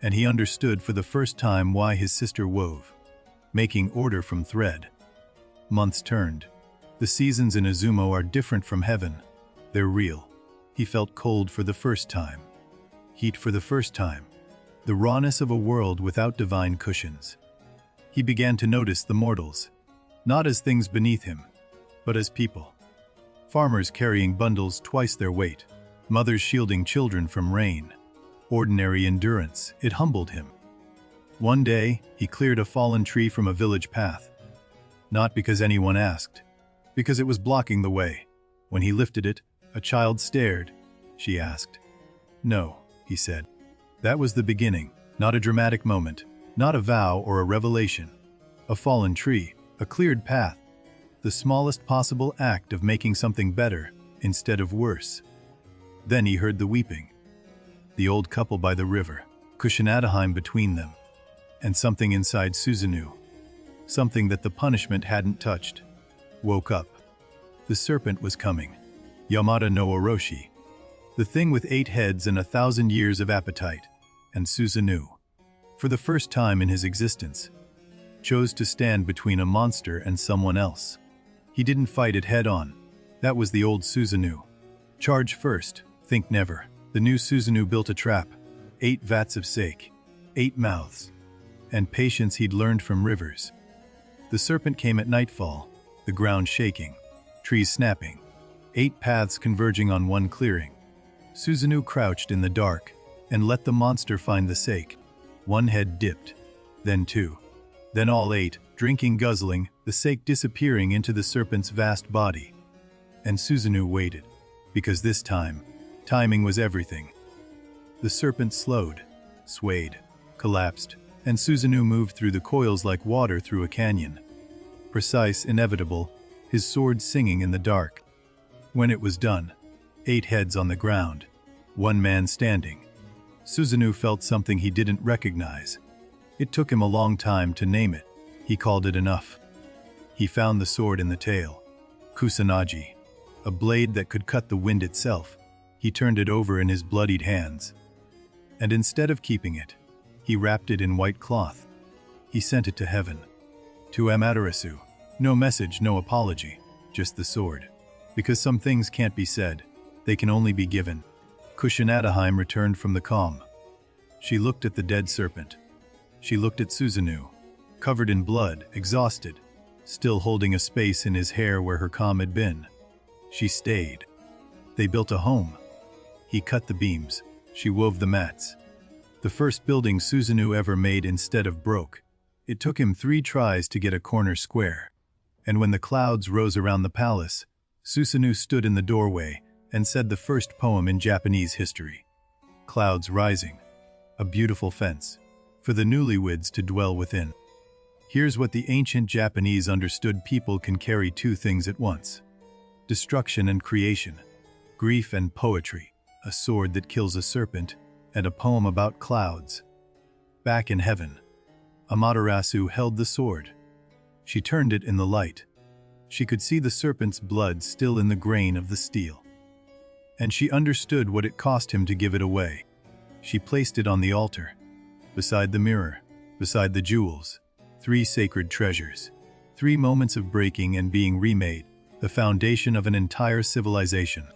And he understood for the first time why his sister wove. Making order from thread. Months turned. The seasons in Izumo are different from heaven. They're real. He felt cold for the first time. Heat for the first time. The rawness of a world without divine cushions. He began to notice the mortals. Not as things beneath him, but as people. Farmers carrying bundles twice their weight. Mothers shielding children from rain. Ordinary endurance, it humbled him. One day, he cleared a fallen tree from a village path. Not because anyone asked. Because it was blocking the way. When he lifted it, a child stared. She asked. "No," he said. That was the beginning, not a dramatic moment, not a vow or a revelation. A fallen tree, a cleared path. The smallest possible act of making something better instead of worse. Then he heard the weeping. The old couple by the river, Kushinadaheim between them. And something inside Susanoo. Something that the punishment hadn't touched. Woke up. The serpent was coming. Yamada no Orochi. The thing with 8 heads and 1,000 years of appetite. And Susanoo, for the first time in his existence, chose to stand between a monster and someone else. He didn't fight it head on. That was the old Susanoo. Charge first, think never. The new Susanoo built a trap. 8 vats of sake. 8 mouths. And patience he'd learned from rivers. The serpent came at nightfall, the ground shaking, trees snapping, 8 paths converging on one clearing. Susanoo crouched in the dark and let the monster find the sake. 1 head dipped, then 2, Then all ate, drinking, guzzling, the sake disappearing into the serpent's vast body. And Susanoo waited, because this time, timing was everything. The serpent slowed, swayed, collapsed, and Susanoo moved through the coils like water through a canyon. Precise, inevitable, his sword singing in the dark. When it was done, 8 heads on the ground, 1 man standing. Susanoo felt something he didn't recognize. It took him a long time to name it. He called it enough. He found the sword in the tail. Kusanagi, a blade that could cut the wind itself. He turned it over in his bloodied hands. And instead of keeping it, he wrapped it in white cloth. He sent it to heaven. To Amaterasu. No message, no apology, just the sword. Because some things can't be said, they can only be given. Kusanagi returned from the calm. She looked at the dead serpent. She looked at Susanoo, covered in blood, exhausted, still holding a space in his hair where her calm had been. She stayed. They built a home. He cut the beams. She wove the mats. The first building Susanoo ever made instead of broke. It took him 3 tries to get a corner square. And when the clouds rose around the palace, Susanoo stood in the doorway and said the first poem in Japanese history. Clouds rising. A beautiful fence. For the newlyweds to dwell within. Here's what the ancient Japanese understood: people can carry 2 things at once. Destruction and creation. Grief and poetry. A sword that kills a serpent, and a poem about clouds. Back in heaven, Amaterasu held the sword. She turned it in the light. She could see the serpent's blood still in the grain of the steel. And she understood what it cost him to give it away. She placed it on the altar, beside the mirror, beside the jewels. 3 sacred treasures. 3 moments of breaking and being remade, the foundation of an entire civilization.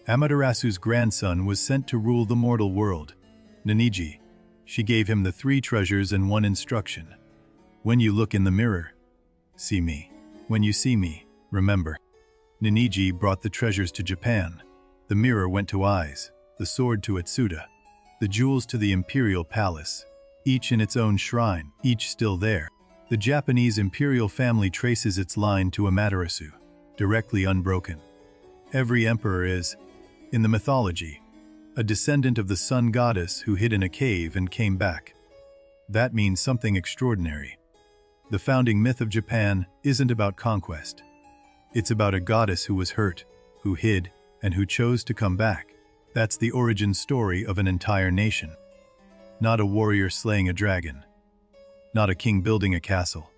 Amaterasu's grandson was sent to rule the mortal world. Ninigi. She gave him the 3 treasures and 1 instruction. When you look in the mirror, see me. When you see me, remember. Ninigi brought the treasures to Japan. The mirror went to Eyes, the sword to Atsuta, the jewels to the imperial palace, each in its own shrine, each still there. The Japanese imperial family traces its line to Amaterasu, directly unbroken. Every emperor is, in the mythology, a descendant of the sun goddess who hid in a cave and came back. That means something extraordinary. The founding myth of Japan isn't about conquest. It's about a goddess who was hurt, who hid, and who chose to come back. That's the origin story of an entire nation. Not a warrior slaying a dragon. Not a king building a castle.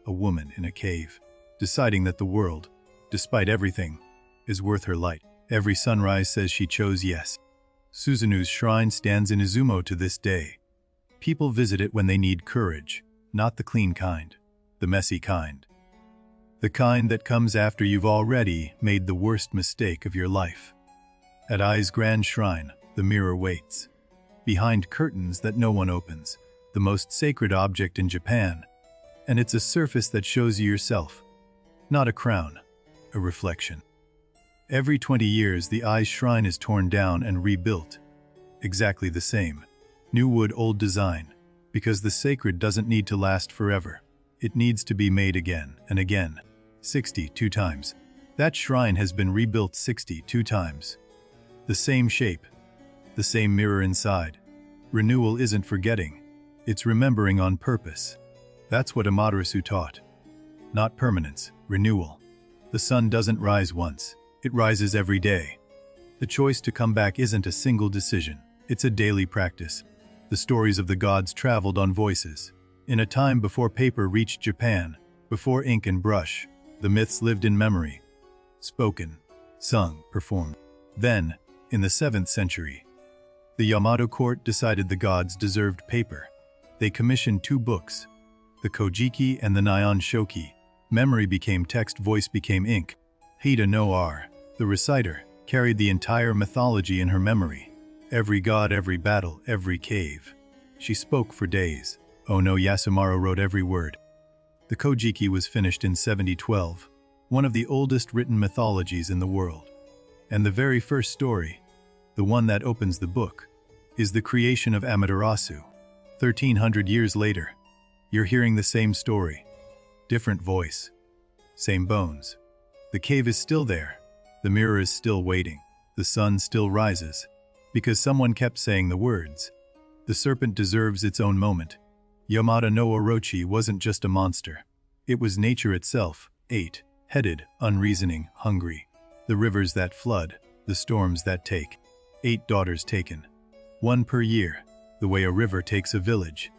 A woman in a cave, deciding that the world, despite everything, is worth her light. Every sunrise says she chose yes. Susanoo's shrine stands in Izumo to this day. People visit it when they need courage, not the clean kind, the messy kind. The kind that comes after you've already made the worst mistake of your life. At Ai's grand shrine, the mirror waits. Behind curtains that no one opens, the most sacred object in Japan. And it's a surface that shows you yourself. Not a crown, a reflection. Every 20 years, the Ai's shrine is torn down and rebuilt. Exactly the same. New wood, old design. Because the sacred doesn't need to last forever. It needs to be made again and again. 62 times. That shrine has been rebuilt 62 times. The same shape. The same mirror inside. Renewal isn't forgetting. It's remembering on purpose. That's what Amaterasu taught. Not permanence, renewal. The sun doesn't rise once. It rises every day. The choice to come back isn't a single decision. It's a daily practice. The stories of the gods traveled on voices. In a time before paper reached Japan, before ink and brush, the myths lived in memory. Spoken, sung, performed. Then, in the 7th century, the Yamato court decided the gods deserved paper. They commissioned 2 books, the Kojiki and the Nihon Shoki. Memory became text, voice became ink. Hida no R, the reciter, carried the entire mythology in her memory. Every god, every battle, every cave. She spoke for days. Ono Yasumaru wrote every word. The Kojiki was finished in 7012, one of the oldest written mythologies in the world. And the very first story, the one that opens the book, is the creation of Amaterasu. 1300 years later, You're hearing the same story. Different voice. Same bones. The cave is still there. The mirror is still waiting. The sun still rises. Because someone kept saying the words. The serpent deserves its own moment. Yamada no Orochi wasn't just a monster. It was nature itself, eight-headed, unreasoning, hungry. The rivers that flood, the storms that take. 8 daughters taken. 1 per year. The way a river takes a village.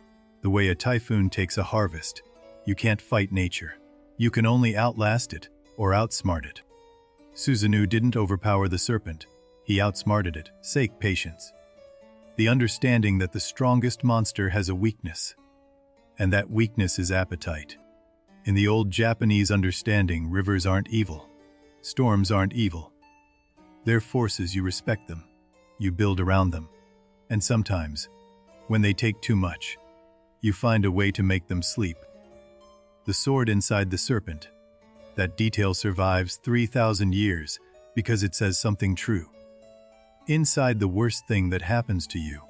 The way a typhoon takes a harvest. You can't fight nature. You can only outlast it, or outsmart it. Susanoo didn't overpower the serpent. He outsmarted it, sake patience. The understanding that the strongest monster has a weakness. And that weakness is appetite. In the old Japanese understanding, rivers aren't evil. Storms aren't evil. They're forces, you respect them. You build around them. And sometimes, when they take too much, you find a way to make them sleep. The sword inside the serpent. That detail survives 3,000 years because it says something true. Inside the worst thing that happens to you,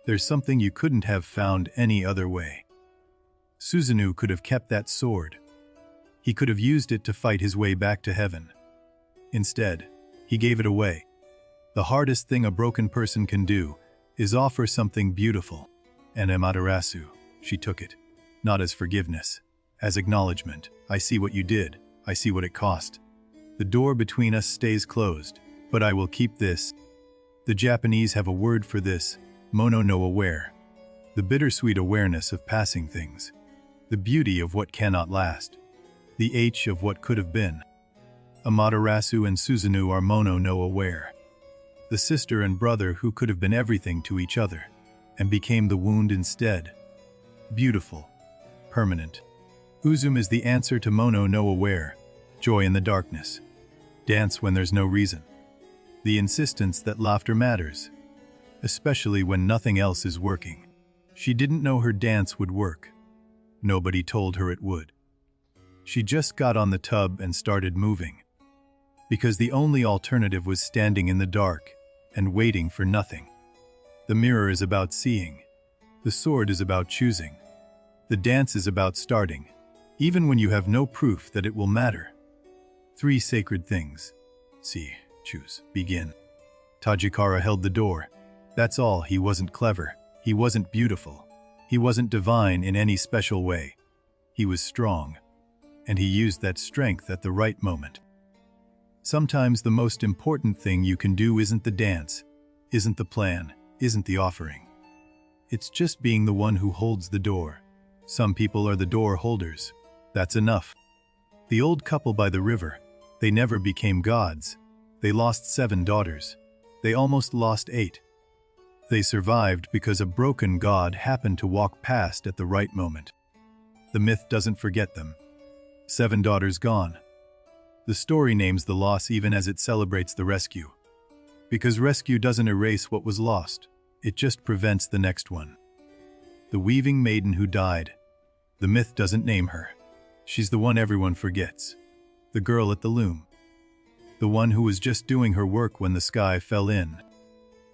there's something you couldn't have found any other way. Susanoo could have kept that sword. He could have used it to fight his way back to heaven. Instead, he gave it away. The hardest thing a broken person can do is offer something beautiful. And Amaterasu, she took it. Not as forgiveness, as acknowledgement. I see what you did. I see what it cost. The door between us stays closed, but I will keep this. The Japanese have a word for this, mono no aware. The bittersweet awareness of passing things. The beauty of what cannot last. The H of what could have been. Amaterasu and Susanoo are mono no aware. The sister and brother who could have been everything to each other, and became the wound instead. Beautiful. Permanent. Uzum is the answer to mono no aware. Joy in the darkness. Dance when there's no reason. The insistence that laughter matters. Especially when nothing else is working. She didn't know her dance would work. Nobody told her it would. She just got on the tub and started moving. Because the only alternative was standing in the dark and waiting for nothing. The mirror is about seeing. The sword is about choosing. The dance is about starting, even when you have no proof that it will matter. 3 sacred things. See, choose, begin. Tajikara held the door. That's all. He wasn't clever. He wasn't beautiful. He wasn't divine in any special way. He was strong. And he used that strength at the right moment. Sometimes the most important thing you can do isn't the dance, isn't the plan, isn't the offering. It's just being the one who holds the door. Some people are the door holders. That's enough. The old couple by the river, they never became gods. They lost 7 daughters. They almost lost 8. They survived because a broken god happened to walk past at the right moment. The myth doesn't forget them. 7 daughters gone. The story names the loss even as it celebrates the rescue. Because rescue doesn't erase what was lost. It just prevents the next one. The weaving maiden who died. The myth doesn't name her. She's the one everyone forgets. The girl at the loom. The one who was just doing her work when the sky fell in.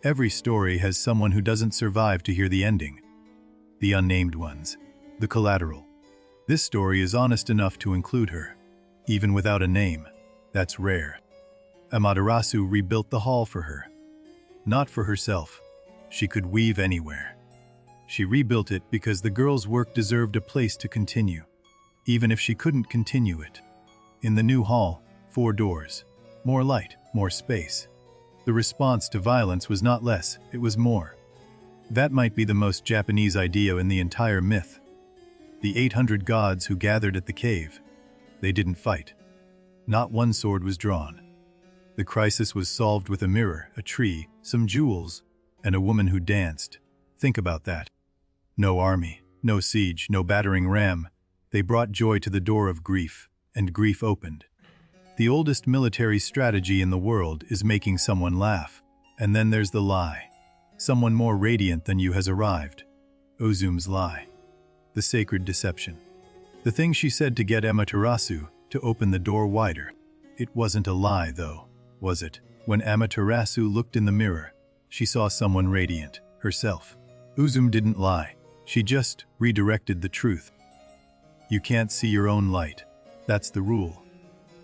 Every story has someone who doesn't survive to hear the ending. The unnamed ones. The collateral. This story is honest enough to include her. Even without a name. That's rare. Amaterasu rebuilt the hall for her. Not for herself. She could weave anywhere. She rebuilt it because the girl's work deserved a place to continue, even if she couldn't continue it. In the new hall, 4 doors. More light, more space. The response to violence was not less, it was more. That might be the most Japanese idea in the entire myth. The 800 gods who gathered at the cave. They didn't fight. Not one sword was drawn. The crisis was solved with a mirror, a tree, some jewels, and a woman who danced. Think about that. No army, no siege, no battering ram. They brought joy to the door of grief, and grief opened. The oldest military strategy in the world is making someone laugh. And then there's the lie. Someone more radiant than you has arrived. Uzum's lie. The sacred deception. The thing she said to get Amaterasu to open the door wider. It wasn't a lie, though, was it? When Amaterasu looked in the mirror, she saw someone radiant, herself. Uzum didn't lie. She just redirected the truth. You can't see your own light. That's the rule.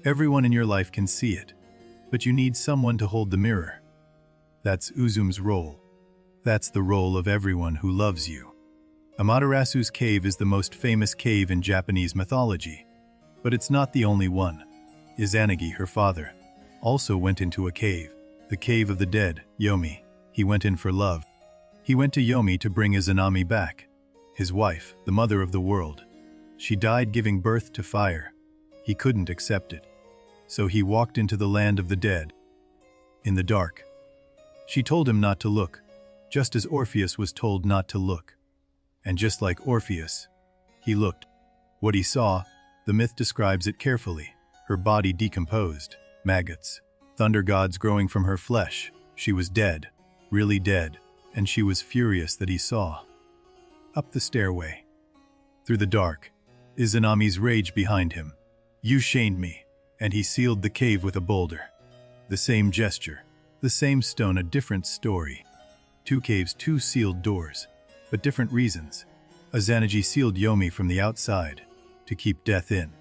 Everyone in your life can see it, but you need someone to hold the mirror. That's Uzume's role. That's the role of everyone who loves you. Amaterasu's cave is the most famous cave in Japanese mythology, but it's not the only one. Izanagi, her father, also went into a cave, the cave of the dead, Yomi. He went in for love. He went to Yomi to bring Izanami back, his wife, the mother of the world. She died giving birth to fire. He couldn't accept it. So he walked into the land of the dead. In the dark. She told him not to look, just as Orpheus was told not to look. And just like Orpheus, he looked. What he saw, the myth describes it carefully. Her body decomposed, maggots, thunder gods growing from her flesh. She was dead, really dead, and she was furious that he saw. Up the stairway. Through the dark, Izanami's rage behind him. You shamed me, and he sealed the cave with a boulder. The same gesture, the same stone, a different story. Two caves, two sealed doors, but different reasons. Izanagi sealed Yomi from the outside, to keep death in.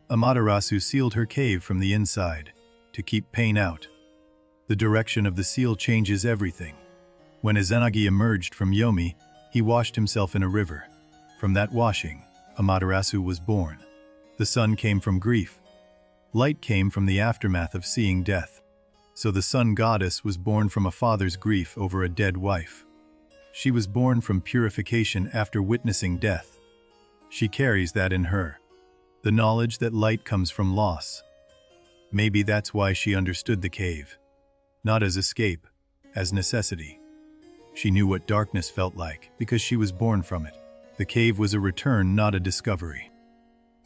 Amaterasu sealed her cave from the inside, to keep pain out. The direction of the seal changes everything. When Izanagi emerged from Yomi, he washed himself in a river. From that washing, Amaterasu was born. The sun came from grief. Light came from the aftermath of seeing death. So the sun goddess was born from a father's grief over a dead wife. She was born from purification after witnessing death. She carries that in her. The knowledge that light comes from loss. Maybe that's why she understood the cave. Not as escape, as necessity. She knew what darkness felt like because she was born from it. The cave was a return, not a discovery.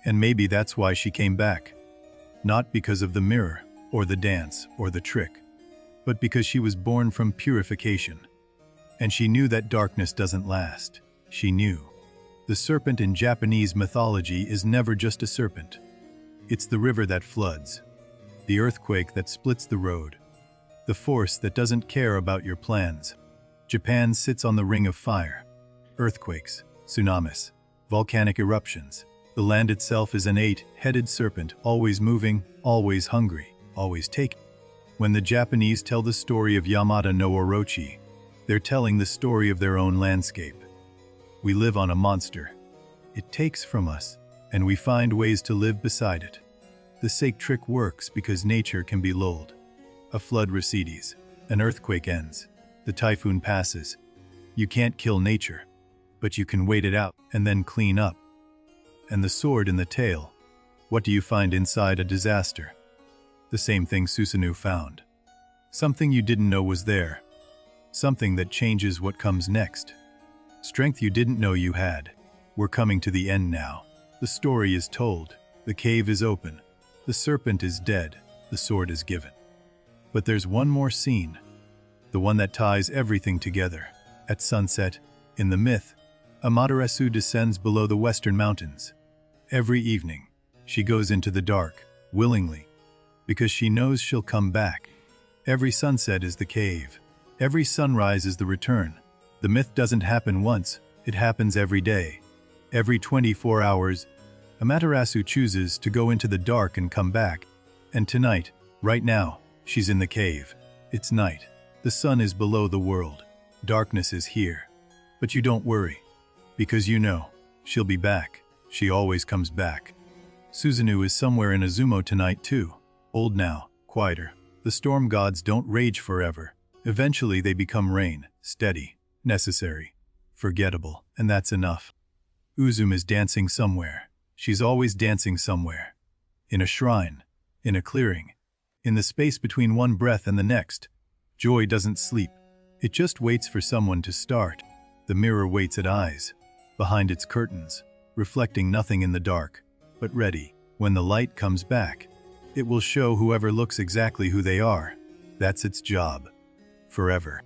And maybe that's why she came back. Not because of the mirror, or the dance, or the trick, but because she was born from purification. And she knew that darkness doesn't last. She knew. The serpent in Japanese mythology is never just a serpent. It's the river that floods, the earthquake that splits the road, the force that doesn't care about your plans. Japan sits on the ring of fire. Earthquakes, tsunamis, volcanic eruptions. The land itself is an eight-headed serpent, always moving, always hungry, always taking. When the Japanese tell the story of Yamata no Orochi, they're telling the story of their own landscape. We live on a monster. It takes from us, and we find ways to live beside it. The sake trick works because nature can be lulled. A flood recedes, an earthquake ends, the typhoon passes. You can't kill nature, but you can wait it out and then clean up. And the sword in the tail, what do you find inside a disaster? The same thing Susanoo found. Something you didn't know was there. Something that changes what comes next. Strength you didn't know you had. We're coming to the end now. The story is told. The cave is open. The serpent is dead. The sword is given. But there's one more scene. The one that ties everything together. At sunset, in the myth, Amaterasu descends below the western mountains. Every evening, she goes into the dark, willingly, because she knows she'll come back. Every sunset is the cave. Every sunrise is the return. The myth doesn't happen once, it happens every day. Every 24 hours, Amaterasu chooses to go into the dark and come back. And tonight, right now, she's in the cave. It's night. The sun is below the world. Darkness is here. But you don't worry, because you know, she'll be back. She always comes back. Susanoo is somewhere in Izumo tonight too. Old now, quieter. The storm gods don't rage forever. Eventually they become rain, steady, necessary, forgettable, and that's enough. Uzume is dancing somewhere. She's always dancing somewhere. In a shrine, in a clearing, in the space between one breath and the next. Joy doesn't sleep. It just waits for someone to start. The mirror waits at eyes, behind its curtains, reflecting nothing in the dark, but ready. When the light comes back, it will show whoever looks exactly who they are. That's its job. Forever.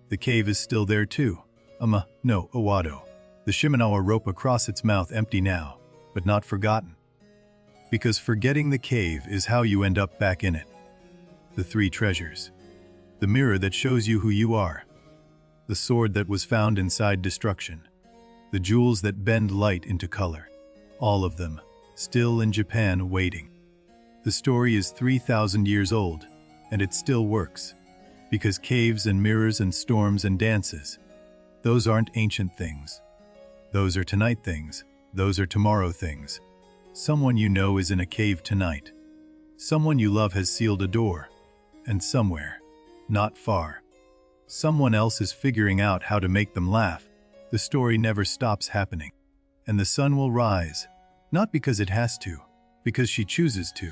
The cave is still there too. No, Owado. The Shimenawa rope across its mouth empty now, but not forgotten. Because forgetting the cave is how you end up back in it. The three treasures. The mirror that shows you who you are. The sword that was found inside destruction. the jewels that bend light into color. All of them, still in Japan waiting. The story is 3,000 years old, and it still works. Because caves and mirrors and storms and dances, those aren't ancient things. Those are tonight things. Those are tomorrow things. Someone you know is in a cave tonight. Someone you love has sealed a door. And somewhere, not far, someone else is figuring out how to make them laugh. The story never stops happening. And the sun will rise, not because it has to, because she chooses to.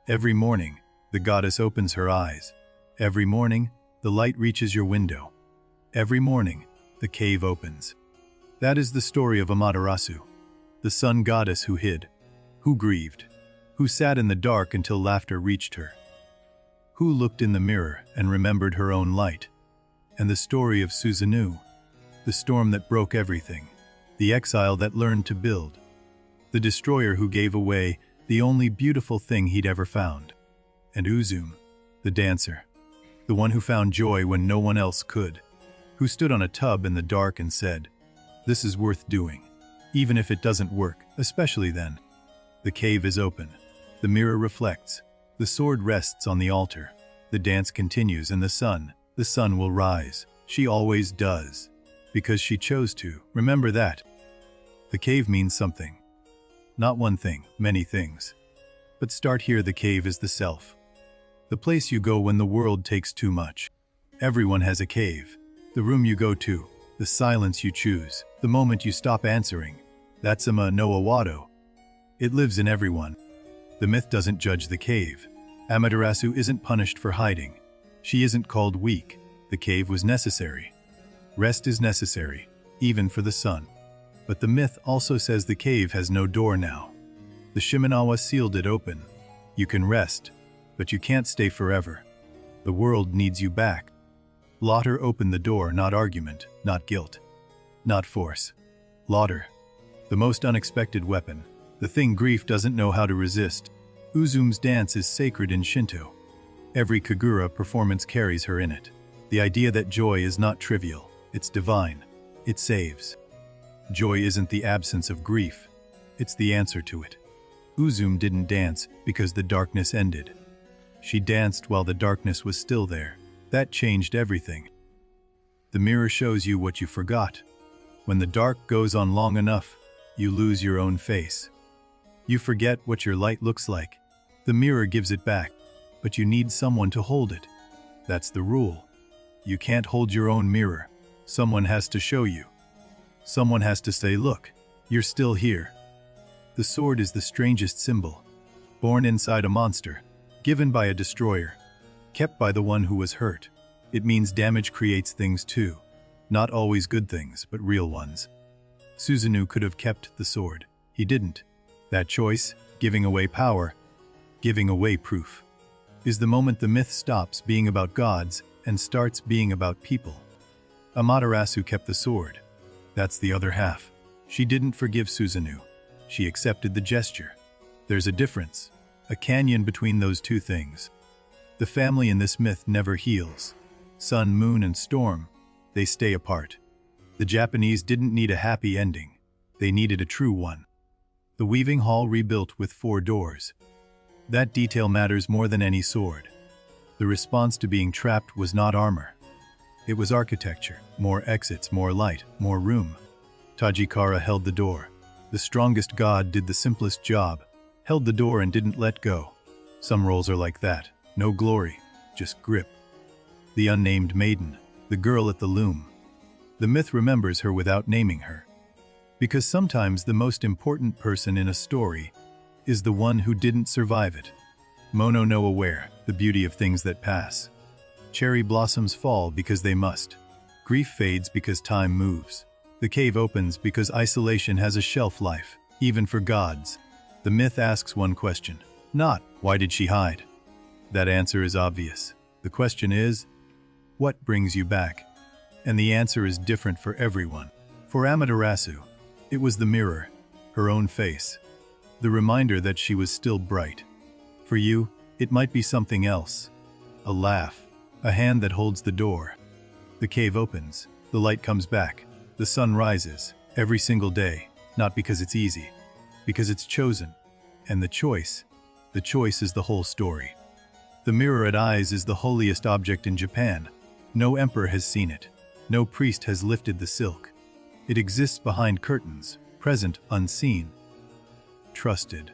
Every morning, the goddess opens her eyes. Every morning, the light reaches your window. Every morning, the cave opens. That is the story of Amaterasu, the sun goddess who hid, who grieved, who sat in the dark until laughter reached her, who looked in the mirror and remembered her own light. And the story of Susanoo, the storm that broke everything, the exile that learned to build, the destroyer who gave away the only beautiful thing he'd ever found. And Uzum, the dancer, the one who found joy when no one else could, who stood on a tub in the dark and said, "This is worth doing, even if it doesn't work, especially then." The cave is open. The mirror reflects. The sword rests on the altar. The dance continues, and the sun will rise. She always does. Because she chose to. Remember that. The cave means something. Not one thing, many things. But start here. The cave is the self. The place you go when the world takes too much. Everyone has a cave. The room you go to. The silence you choose. The moment you stop answering. That's Ama no Awado. It lives in everyone. The myth doesn't judge the cave. Amaterasu isn't punished for hiding. She isn't called weak. The cave was necessary. Rest is necessary, even for the sun. But the myth also says the cave has no door now. The Shimenawa sealed it open. You can rest, but you can't stay forever. The world needs you back. Laughter opened the door, not argument, not guilt, not force. Laughter, the most unexpected weapon, the thing grief doesn't know how to resist. Uzum's dance is sacred in Shinto. Every Kagura performance carries her in it. The idea that joy is not trivial, it's divine. It saves. Joy isn't the absence of grief, it's the answer to it. Uzum didn't dance because the darkness ended. She danced while the darkness was still there. That changed everything. The mirror shows you what you forgot. When the dark goes on long enough, you lose your own face. You forget what your light looks like. The mirror gives it back, but you need someone to hold it. That's the rule. You can't hold your own mirror. Someone has to show you. Someone has to say, "Look, you're still here." The sword is the strangest symbol. Born inside a monster, given by a destroyer, kept by the one who was hurt. It means damage creates things too. Not always good things, but real ones. Susanoo could have kept the sword. He didn't. That choice, giving away power, giving away proof, is the moment the myth stops being about gods and starts being about people. Amaterasu kept the sword. That's the other half. She didn't forgive Susanoo. She accepted the gesture. There's a difference, a canyon between those two things. The family in this myth never heals. Sun, moon, and storm, they stay apart. The Japanese didn't need a happy ending. They needed a true one. The weaving hall rebuilt with 4 doors. That detail matters more than any sword. The response to being trapped was not armor. It was architecture. More exits, more light, more room. Tajikara held the door. The strongest god did the simplest job, held the door and didn't let go. Some roles are like that. No glory, just grip. The unnamed maiden, the girl at the loom. The myth remembers her without naming her. Because sometimes the most important person in a story is the one who didn't survive it. Mono no aware, the beauty of things that pass. Cherry blossoms fall because they must. Grief fades because time moves. The cave opens because isolation has a shelf life, even for gods. The myth asks one question, not, why did she hide? That answer is obvious. The question is, what brings you back? And the answer is different for everyone. For Amaterasu, it was the mirror, her own face, the reminder that she was still bright. For you, it might be something else. A laugh, a hand that holds the door. The cave opens, the light comes back, the sun rises, Every single day, not because it's easy, because it's chosen. And the choice is the whole story. The mirror at eyes is the holiest object in Japan. No emperor has seen it. No priest has lifted the silk. It exists behind curtains, present, unseen. Trusted.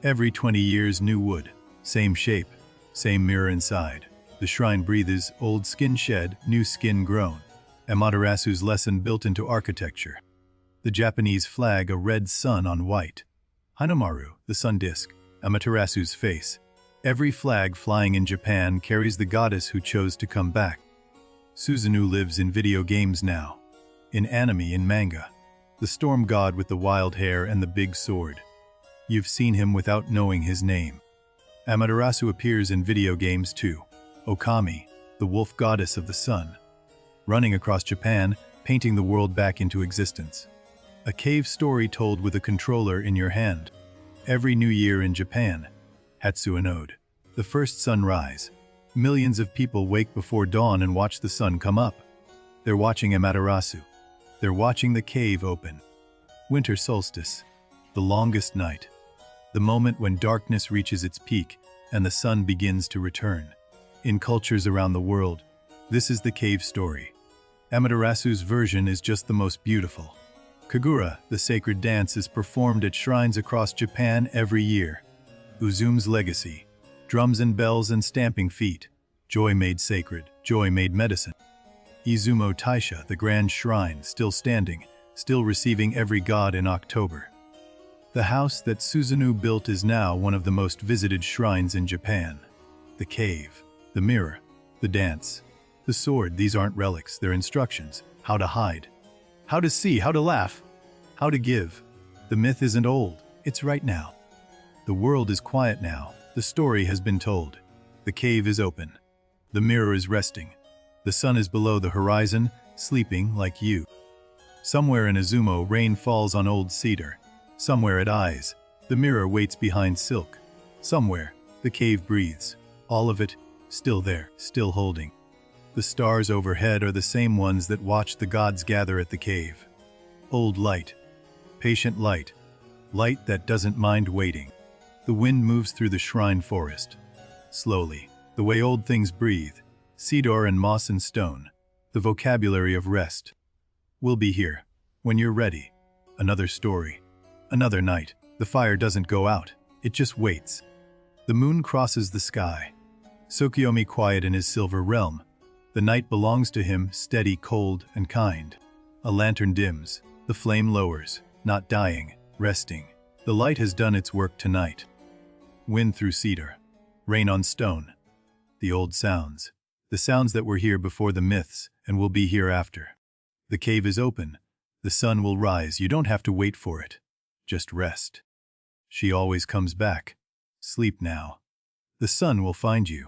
Every 20 years, new wood, same shape, same mirror inside. The shrine breathes, old skin shed, new skin grown. Amaterasu's lesson built into architecture. The Japanese flag, a red sun on white. Hanamaru, the sun disk, Amaterasu's face. Every flag flying in Japan carries the goddess who chose to come back. Susanoo lives in video games now. In anime, in manga. The storm god with the wild hair and the big sword. You've seen him without knowing his name. Amaterasu appears in video games too. Okami, the wolf goddess of the sun. Running across Japan, painting the world back into existence. A cave story told with a controller in your hand. Every new year in Japan. Hatsuinode. The first sunrise. Millions of people wake before dawn and watch the sun come up. They're watching Amaterasu. They're watching the cave open. Winter solstice. The longest night. The moment when darkness reaches its peak and the sun begins to return. In cultures around the world, this is the cave story. Amaterasu's version is just the most beautiful. Kagura, the sacred dance, is performed at shrines across Japan every year. Uzume's legacy. Drums and bells and stamping feet. Joy made sacred, joy made medicine. Izumo Taisha, the grand shrine, still standing, still receiving every god in October. The house that Susanoo built is now one of the most visited shrines in Japan. The cave, the mirror, the dance, the sword, these aren't relics, they're instructions. How to hide, how to see, how to laugh, how to give. The myth isn't old, it's right now. The world is quiet now, the story has been told. The cave is open. The mirror is resting. The sun is below the horizon, sleeping like you. Somewhere in Izumo, rain falls on old cedar. Somewhere at eyes, the mirror waits behind silk. Somewhere, the cave breathes. All of it, still there, still holding. The stars overhead are the same ones that watch the gods gather at the cave. Old light. Patient light. Light that doesn't mind waiting. The wind moves through the shrine forest. Slowly, the way old things breathe. Cedar and moss and stone. The vocabulary of rest. We'll be here. When you're ready. Another story. Another night. The fire doesn't go out. It just waits. The moon crosses the sky. Tsukuyomi quiet in his silver realm. The night belongs to him, steady, cold, and kind. A lantern dims. The flame lowers. Not dying. Resting. The light has done its work tonight. Wind through cedar. Rain on stone. The old sounds. The sounds that were here before the myths and will be here after. The cave is open. The sun will rise. You don't have to wait for it. Just rest. She always comes back. Sleep now. The sun will find you.